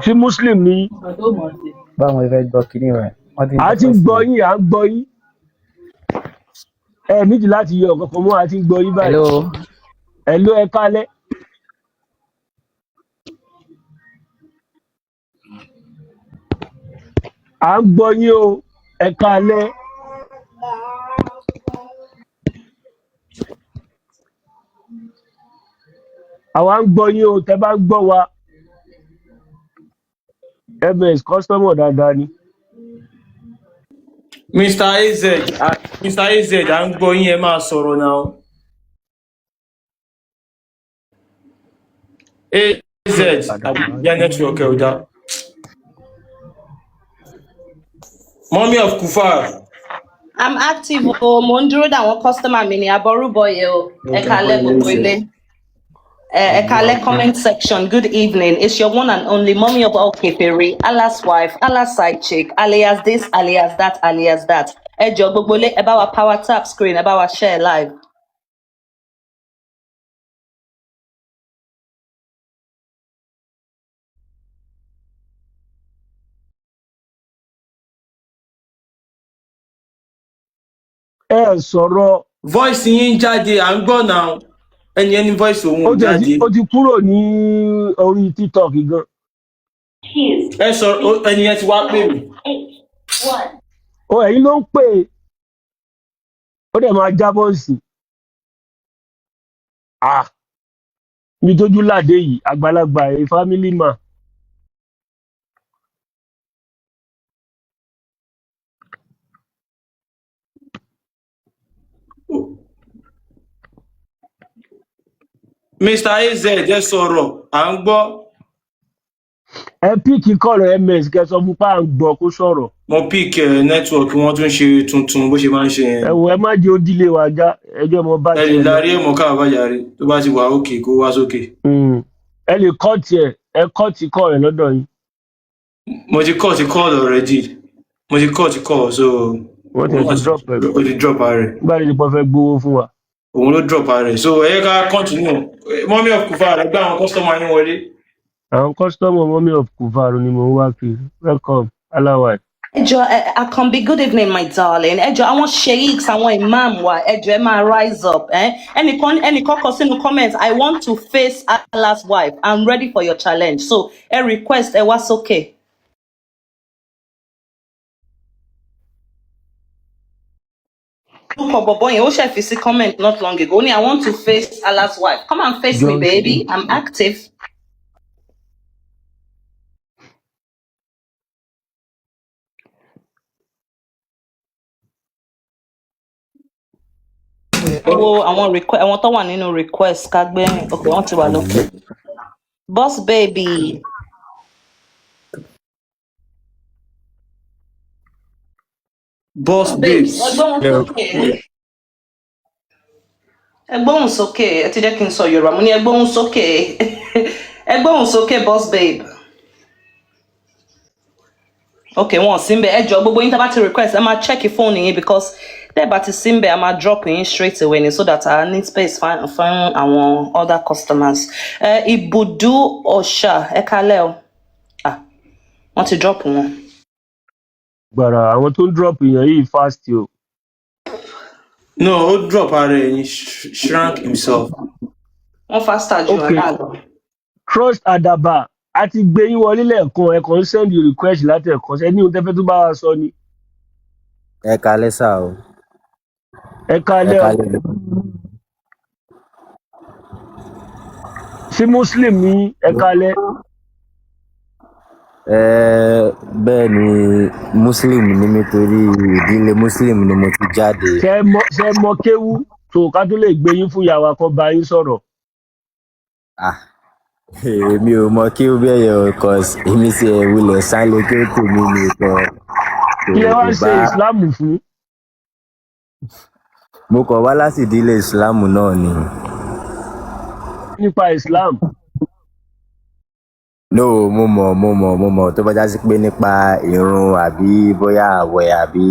A: Ṣé Muslim ni?
N: Báwo ni ẹ fẹ́ gbọ́ kíní rẹ̀?
A: A ti ń gbọ́ yín, à ń gbọ́ yín. Ẹ nídìí láti yọ ọ̀kankan mọ́, a ti ń gbọ́ yín báyìí. Hello, ẹ kalẹ́. À ń gbọ́ yín o, ẹ kalẹ́. Àwa ń gbọ́ yín o, tẹ́ bá ń gbọ́ wa. MS customer dáadáa ni.
J: Mr. AZ à ń gbọ́ yín ẹ máa sọ̀rọ̀ náà. AZ àbíyá network ẹ̀ ò dá. Mommy of Kufar.
O: I'm active o, mo ń dúró dáwọn customer mi ní Aborúbọyè o. Ẹ kalẹ́ gbogbo ilé. Ẹ kalẹ́ comment section, good evening. It's your one and only mommy of all kefere, Allah's wife, Allah's side chick, alias this, alias that, alias that. Ẹ jọ̀ọ́ gbogbo ilé, ẹ bá wa power tap screen, ẹ bá wa share live.
A: Ẹ sọ̀rọ̀.
J: Voice yín jáde, à ń gbọ́ náà. Ẹni voice òun jáde.
A: Ó ti kúrò ní orí TikTok gan.
J: Ẹ sọ̀rọ̀ ẹni yẹn ti wá pè mí.
A: Ó ẹ̀yin ló ń pè é. Ó dẹ̀ máa jábọ̀ sí. Mi tójú láde yìí, àgbàlagbà ẹ̀ family man.
J: Mr. AZ ẹ sọ̀rọ̀, à ń gbọ́.
A: Ẹ píìkì kọ̀rọ̀ MS kẹsàn fún pa à ń gbọ́ kó sọ̀rọ̀.
J: Mo pick network wọn tún ṣe tuntun bó ṣe máa ń ṣe yẹn.
A: Ẹ wò ẹ má jẹ́ ó dílé wa já ẹjọ́ mo bá
J: ẹ lè darí ẹ̀mọ́ káà bá yàrá tó bá ti wà òkè kó wá sókè.
A: Ẹ lè kọ́ọ̀tì ẹ kọ́ọ̀tì kọ́ rẹ̀ lọ́dọ̀ yín.
J: Mo ti kọ́ọ̀tì call already. Mo ti kọ́ọ̀tì call so.
A: Wọ́n ti drop ẹ̀.
J: Ó ti drop rẹ̀.
A: Báyìí ni mo fẹ́ gbowó fún wa.
J: Òun ló drop rẹ̀ so ẹ ká continue. Mommy of Kufar ẹ gbé àwọn customer yín wọlé.
A: Àwọn customer Mommy of Kufar ni mo ń wá kiri. Welcome, Alawai.
O: Ẹjọ́ Akanbi, good evening my darling. Ẹjọ́ àwọn sheikhs, àwọn imam wa, ẹjọ́ ẹ máa rise up. Ẹnìkan kọ sínú comment, I want to face Allah's wife. I'm ready for your challenge. So ẹ request ẹ wá sókè. Look for Bobo yẹn, ó ṣe fi sí comment not long ago. Ó ní I want to face Allah's wife. Come and face me baby, I'm active. Àwọn tó wà nínú request ká gbé okay wọ́n ti wà lókè. Boss baby.
J: Boss babes.
O: Ẹgbóhùn sókè, ẹ ti jẹ́ kí n sọ Yorùbá, mo ní ẹgbóhùn sókè. Ẹgbóhùn sókè boss babe. Okay, wọn sí ńbẹ̀ ẹ jọ̀ọ́ gbogbo yín tá bá ti request ẹ máa check phone yín because tẹ́ bá ti sí ńbẹ̀ a máa drop yín straight away ni so that I need space fún àwọn other customers. Ibùdó ọ̀ṣà ẹ kálẹ̀ o. Wọ́n ti drop wọn.
A: Gbàrà àwọn tó ń drop èèyàn yìí fast o.
J: No, ó drop ara ẹ̀ ní shrank himself.
O: Wọ́n faster jù wọn náà lọ.
A: Trust Adaba. A ti gbé yín wọlé lẹ́ẹ̀kan ẹ kàn ń send you request láti ẹ̀kan ṣe ní ohun tẹ́fẹ́ tó bá wa sọ ni.
P: Ẹ kalẹ́ sà o.
A: Ẹ kalẹ́ o. sí muslim ní ẹ̀kalẹ̀.
P: Bẹ́ẹ̀ ni Muslim ni mí torí ìdílé Muslim ni mo ti jáde.
A: Ṣé mọ kéwú tó ká tó lè gbé yín fún ìyàwó akọ bá yín sọ̀rọ̀.
P: Èmi ò mọ kí ó bẹ́ẹ̀ yẹ cause èmi sì wulẹ̀ sálẹ̀ kí ó tèmi nìkan.
A: Kí ẹ wá ṣe ìsìláàmù fún?
P: Mo kàn wá láti ìdílé ìsìláàmù náà ni.
A: Nípa ìsìláàmù.
P: No, mo mọ̀ tó bá já sí pé nípa ìrun àbí bóyá àwẹ̀ àbí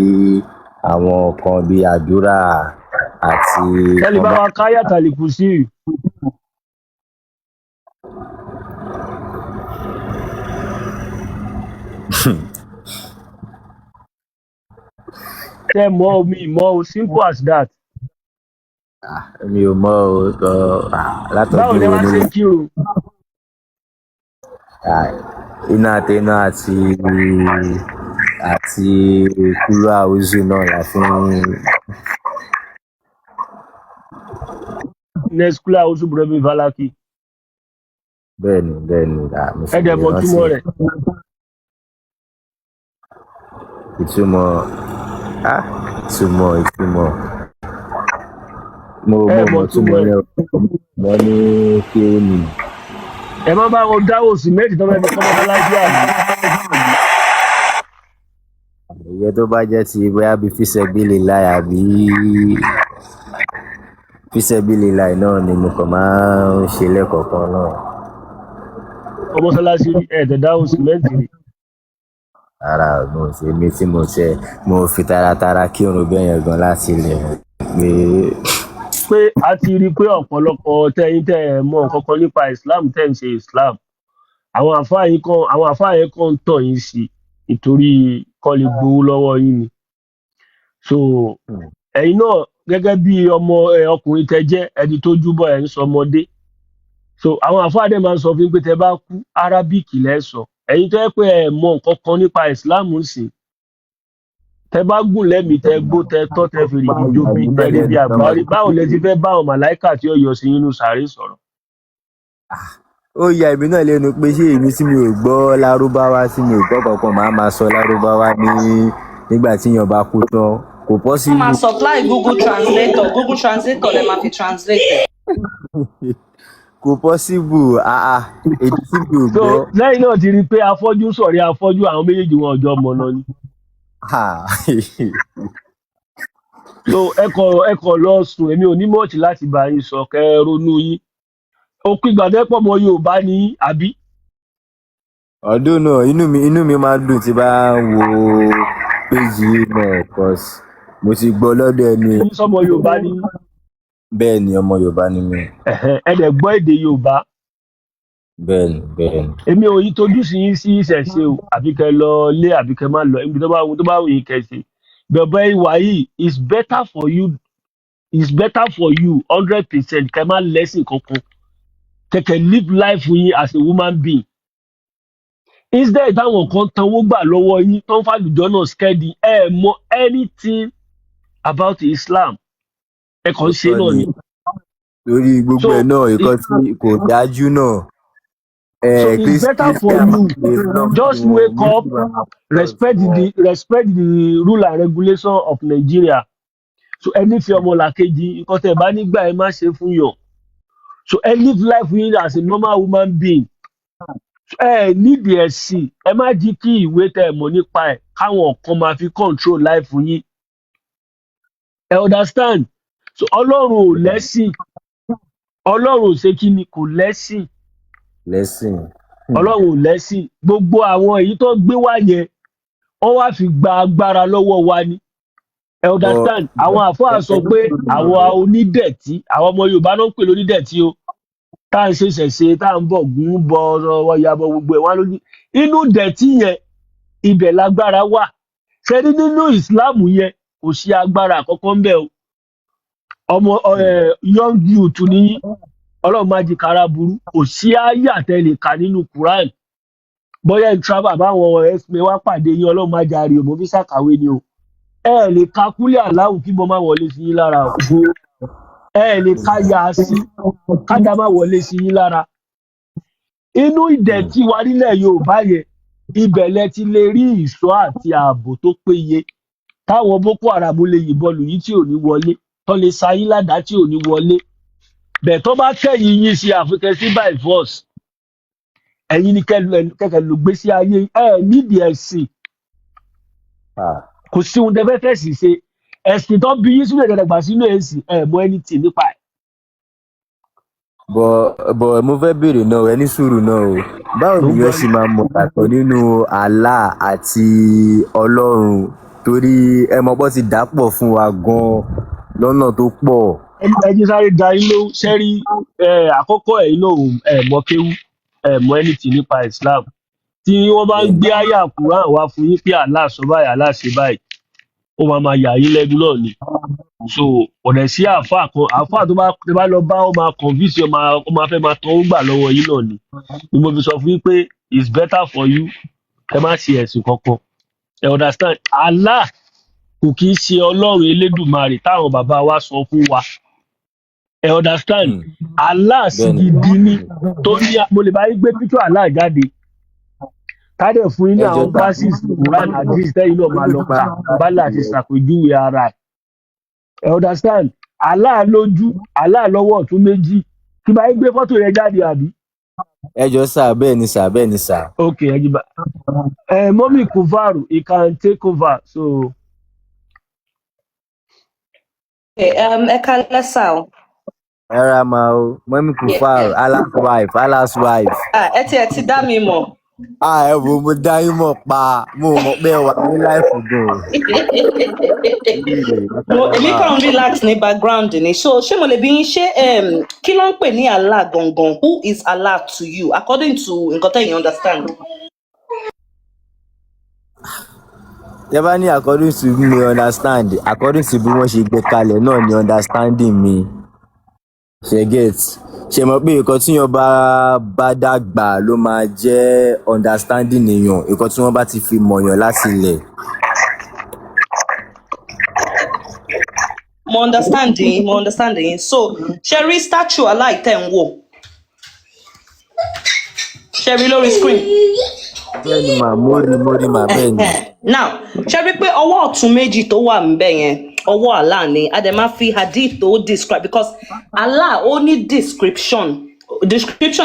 P: àwọn nǹkan bíi àdúrà àti.
A: Tẹ́lẹ̀ bá wa káyà tàlìkù sí i. Ṣé mọ omi ìmọ̀ o simple as that.
P: Mi ò mọ̀ o látọ̀jú
A: báwo ni wọ́n ṣe ń kírun.
P: Iná àtẹná àti kúrò àwùjọ náà la fi ń.
A: Neskula oṣù Bùrẹ́mì Valaki.
P: Bẹ́ẹ̀ni.
A: Ẹ̀dẹ̀ mọ̀ túmọ̀ rẹ̀.
P: Ìtumọ̀. Mo mọ̀ túmọ̀ rẹ̀ wọ́n ní kí ó nì.
A: Ẹ má bá wọn dáwọ́ sí méjì tó fẹ́ fi kọ́ mọ́tálásí àná.
P: Ìyẹn tó bá jẹ́ ti bóyá bí fisabilillah àbí fisabilillah náà ni mo kàn máa ń ṣe lẹ́kọ̀ọ̀kan náà.
A: Ọmọ mọ́tálásí ẹ̀ẹ́dẹ̀ dáwọ́ sí méjì rí.
P: Ara mo ṣe mi tí mo fi taratara kí òun bẹ́ẹ̀ yẹn gan láti ilẹ̀
A: pé a ti rí i pé ọ̀pọ̀lọpọ̀ tẹ́yìn tẹ́ ẹ̀ mọ̀ kankan nípa Islam tẹ́ ń ṣe Islam àwọn àfáà yẹn kan ń tọ̀ yín sí nítorí kọ́ lè gbowó lọ́wọ́ yín ni. So ẹ̀yin náà gẹ́gẹ́ bí ọmọ ọkùnrin tẹ́ jẹ́ ẹni tó júbọ ẹ̀ ń sọ ọmọdé. So àwọn àfáà dẹ̀ máa ń sọ fún yín pé tẹ́ bá kú Arabic lẹ́ sọ ẹ̀yin tó yẹ pé ẹ̀ mọ̀ nǹkan kan nípa Islam sí tẹ́ bá gùn lẹ́mìí tẹ́ gbó tẹ́ tọ́ tẹ́ fi rìbí jóbi tẹ́ rí bí àgbárí báwo lẹ ti fẹ́ bá àwọn màláìkà tí ó yọ sí inú sàárè sọ̀rọ̀.
P: Ó ya èmi náà lẹ́nu pé ṣé èmi tí mi ò gbọ́ lárúbáwá tí mi ò gbọ́ kankan máa sọ lárúbáwá nígbà tí èèyàn bá kú tán kò possible.
O: máa supply Google Translator lè máa fi translate.
P: Kò possible èdè tí mi ò gbọ́.
A: So lẹ́yìn náà ti rí i pé afọ́jú sọ̀rí afọ́jú àwọn méjèèjì wọn ọjọ́ ọmọ náà ni. So ẹ kọ lọ sùn èmi ò ní mọ̀ọ́tì láti bá yín sọ kẹ́ ẹ ronú yín òkú ìgbàdẹ́pọ̀ mọ Yorùbá ní àbí.
P: Ọdún náà inú mi máa ń dùn tí bá ń wo péjì náà cause mo ti gbọ́ lọ́dọ̀ ẹni.
A: Sọmọ Yorùbá ní.
P: Bẹ́ẹ̀ ni ọmọ Yorùbá ni mí.
A: Ẹ dẹ̀ gbọ́ èdè Yorùbá.
P: Bẹ́ẹ̀ni.
A: Èmi ò yí tójú sí yín sí ìṣẹ̀ṣe o àbí kẹ́ lọ lé àbí kẹ́ má lọ ibi tó bá wù yín kẹ́ ṣe. Bẹ̀bẹ̀ ìwà yìí is better for you 100% kẹ́ má lẹ́sìn kankan. Kẹ̀kẹ́ live life yín as a woman being. Instead táwọn kan tanwó gbà lọ́wọ́ yín tó ń fàlùjọ náà skẹ́dì mọ anything about Islam. Ẹ kàn ṣe náà ni.
P: Lórí gbogbo ẹ̀ náà ìkan tí kò dájú náà.
A: So it's better for you just wake up, respect the rule and regulation of Nigeria. So ẹni fi ọmọlàkejì nǹkan tẹ́ bá nígbà ẹ má ṣe fún yàn. So live life with as a normal woman being. Nídìí ẹ̀sìn ẹ má jí kí ìwé tẹ́ mọ̀ nípa ẹ̀ káwọn kan máa fi control life yín. Ẹ understand? So Ọlọ́run ò lẹ́sìn. Ọlọ́run ò ṣe kí ni kò lẹ́sìn. Ọlọ́run ò lẹ́sìn. Gbogbo àwọn èyí tó gbé wá yẹn wọ́n wá fi gba agbára lọ́wọ́ wa ni. Ẹ understand? Àwọn àfáà sọ pé àwọn onídẹ̀tí àwọn ọmọ Yorùbá náà ń pè lónídẹ̀tí o. Tá à ń ṣe ṣẹ̀ṣe tá à ń bọ̀ gún bọ ọwọ́ yabọ gbogbo ẹ̀ wá lóní. Inú dẹ̀tí yẹn ibẹ̀ lágbára wà. Ṣé rí nínú Ìsìláàmù yẹn kò sí agbára àkọ́kọ́ ń bẹ̀ o. Ọmọ young youth ní Ọlọ́run má jí kára burú kò sí àyà tẹ́lẹ̀ kà nínú Quran. Bóyá ń travel àbáwọn ẹ̀sìn wá pàdé yín Ọlọ́run má jàre òmò fi ṣàkàwé ni o. Ẹ lè ka kúlẹ̀ aláwù kí mo má wọlé sí yín lára o. Ẹ lè ka yà á sí kádà má wọlé sí yín lára. inú ìdẹ̀tí wa nílẹ̀ Yorùbá yẹn ibẹ̀ lẹ ti lè rí ìṣọ́ àti ààbò tó péye táwọn Boko Haram lè yìnbọn lù yín tí ò ní wọlé tó lè sa yín ládàá tí ò ní wọlé bẹ́ẹ̀ tó bá kẹ́yìn yín sí àfikẹ́ sí by force ẹ̀yin ni kẹ̀kẹ́ ló gbé sí ayé nídìí ẹ̀sìn kò sí ohun tẹ́fẹ́ fẹ́ sì ṣe ẹ̀sìn tó bí yín sílẹ̀ dẹ̀dẹ̀gbà sínú ẹ̀sìn mọ anything nípa ẹ̀.
P: bọ̀ mo fẹ́ béèrè náà ẹ ní sùúrù náà o báwo ni yẹn ṣe máa mọ̀ yàtọ̀ nínú Allah àti Ọlọ́run torí ẹ mọ̀ bọ́ ti dàpọ̀ fún wa gan-an lọ́nà tó pọ̀.
A: ẹni sáré da yín ló ṣẹ́rí àkọ́kọ́ ẹ̀yin náà mọ kéwú mọ anything nípa Islam tí wọ́n bá ń gbé àyà Quran wá fún yín pé Allah sọ báyìí Allah ṣe báyìí ó máa yà yín lẹ́nu náà ni so ọ̀dẹ̀ sí àáfàá tó bá lọ bá ó máa convince ó máa fẹ́ máa tán ó gbà lọ́wọ́ yín náà ni mo fi sọ fún yín pé it's better for you ẹ má ṣe ẹ̀sìn kankan ẹ understand Allah kò kì í ṣe Ọlọ́run Elédùmarè táwọn bàbá wa sọ fún wa ẹ understand Allah sì gidi ni tó ní mo lè bá yín gbé picture Allah jáde kádẹ̀ fún yín ní àwọn verses Quran hadith tẹ́yìn náà máa lọ kà bálà ti ṣàpèjúwe ara ẹ understand Allah lójú Allah lọ́wọ́ ọ̀tún méjì kí bá yín gbé fọ́tò yẹn jáde àbí.
P: ẹ jọ sà bẹ́ẹ̀ ni sà.
A: ok ẹ jí bá mọ́mí Kufaru he can take over so.
O: ẹ kálẹ́ sà o.
P: ẹ ra máa o mọ́mí Kufaru Allah's wife.
O: ẹ ti dá mi mọ̀.
P: ẹ wo mo dá yín mọ̀ pa mo mọ̀ pé wà ní láìpù gan.
O: èmi kàn ń relax ní background ni so ṣé mo lè bí yín ṣé kí ló ń pè ní Allah gangan who is Allah to you according to nǹkan tẹ́yin understand.
P: tẹ bá ní according to me understand according to bí wọ́n ṣe gbé kalẹ̀ náà ni understanding mi ṣe get ṣe mọ̀ pé nǹkan tí yàn bá dàgbà ló máa jẹ́ understanding èèyàn nǹkan tí wọ́n bá ti fi mọ̀yàn láti ilẹ̀.
O: mo understanding so ṣe rí statue aláìtẹ̀ ń wò ṣe rí lórí screen.
P: bẹ́ẹ̀ni mà mórí mà bẹ́ẹ̀ni.
O: now ṣe rí pé ọwọ́ ọ̀tún méjì tó wà níbẹ̀ yẹn ọwọ́ Allah ni a dẹ̀ máa fi hadith tó describe because Allah ó ní description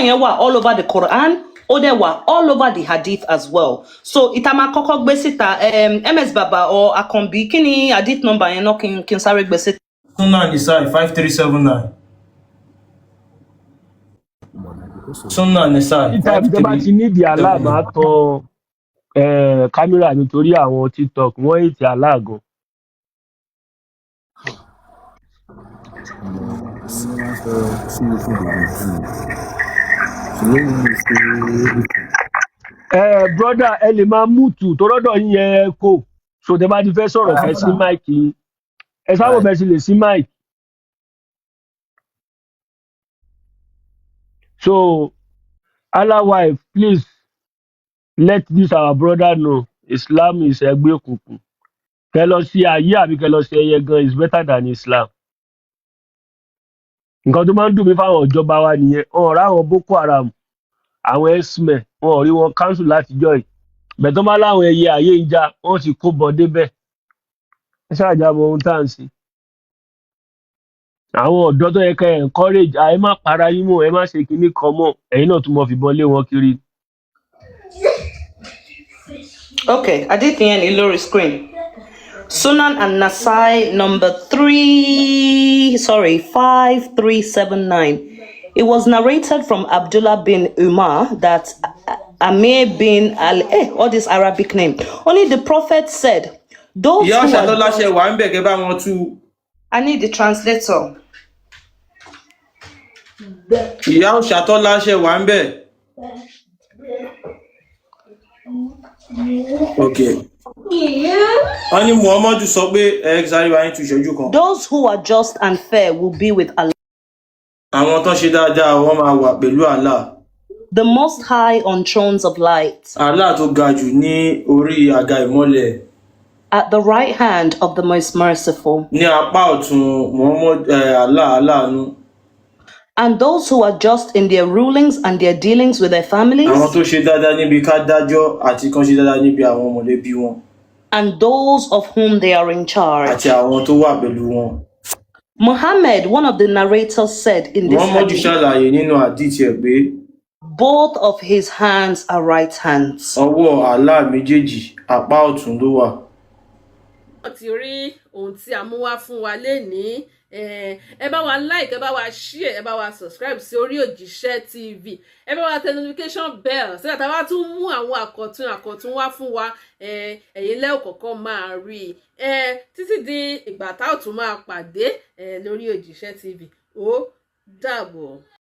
O: yẹn wà all over the Quran ó dẹ̀ wà all over the hadith as well so ìta máa kọ́kọ́ gbé síta ms baba or Akanbi kí ni hadith number yẹn náà kí n sáré gbé síta.
J: Sunan Nisai 5379. Sunan Nisai.
A: ìjọba ti nídìí Allah máa tan kámẹ́rà nítorí àwọn TikTok wọ́n ètì Allah gan. Brother ẹ lè máa múùtù tó rọ́dọ̀ yín yẹn kò so tẹ bá ti fẹ́ sọ̀rọ̀ fẹ́ sí máìkì yín ẹ sáwọ́ bẹ́ẹ̀ sì lè sí máìkì. So Allah wife please let this our brother know Islam is ẹgbẹ́ òkùnkùn kẹ lọ sí ayé àbí kẹ lọ sí ẹyẹ gan is better than Islam. Nǹkan tó máa ń dùn mí fáwọn ìjọba wa nìyẹn ọ̀rọ̀ àwọn Boko Haram àwọn esme wọn ò rí wọn cancel látijọ́ yìí bẹ̀tọ́ máa láwọn ẹyẹ ayé ń já wọ́n sì kó bọ́ débẹ̀ ẹ ṣáàjábọ̀ ohun tá à ń ṣe. Àwọn ọ̀dọ́ tó yẹ kẹ́ ẹ̀ encourage ẹ má para yín mọ́ ẹ má ṣe kinní kan mọ́ ẹ̀yin náà tún mọ fìbọn lé wọn kiri.
O: okay hadith yẹn ní lórí screen. Sunan an-Nasai number 5379. It was narrated from Abdullah bin Umar that Amir bin all this Arabic name. Only the Prophet said, those who are... I need the translator.
J: Okay.
O: Those who are just and fair will be with Allah. The Most High on thrones of light. At the right hand of the Most Merciful. And those who are just in their rulings and their dealings with their families.
J: Àwọn tó ṣe dáadáa níbi ká dájọ́ àti kan ṣe dáadáa níbi àwọn mọ̀lẹ́bí wọn.
O: And those of whom they are in charge.
J: Àti àwọn tó wà pẹ̀lú wọn.
O: Muhammad, one of the narrators, said in this
J: hadith, ṣàlàyé nínú hadith ẹ̀ pé
O: both of his hands are right hands.
J: Ọwọ́ Allah méjèèjì apá ọ̀tún ló wà.
Q: Ti rí ohun tí a mú wá fún wa lénìí, ẹ bá wa like, ẹ bá wa share, ẹ bá wa subscribe sí Orí Òjíṣẹ́ TV, ẹ bá wa tẹ notification bell so that a bá tún mú àwọn àkọ̀tun wá fún wa, ẹ̀yin lẹ́ ò kọ́kọ́ máa rí títí di ìgbà tá ò tún máa pàdé lórí Òjíṣẹ́ TV. Ó dàbọ̀.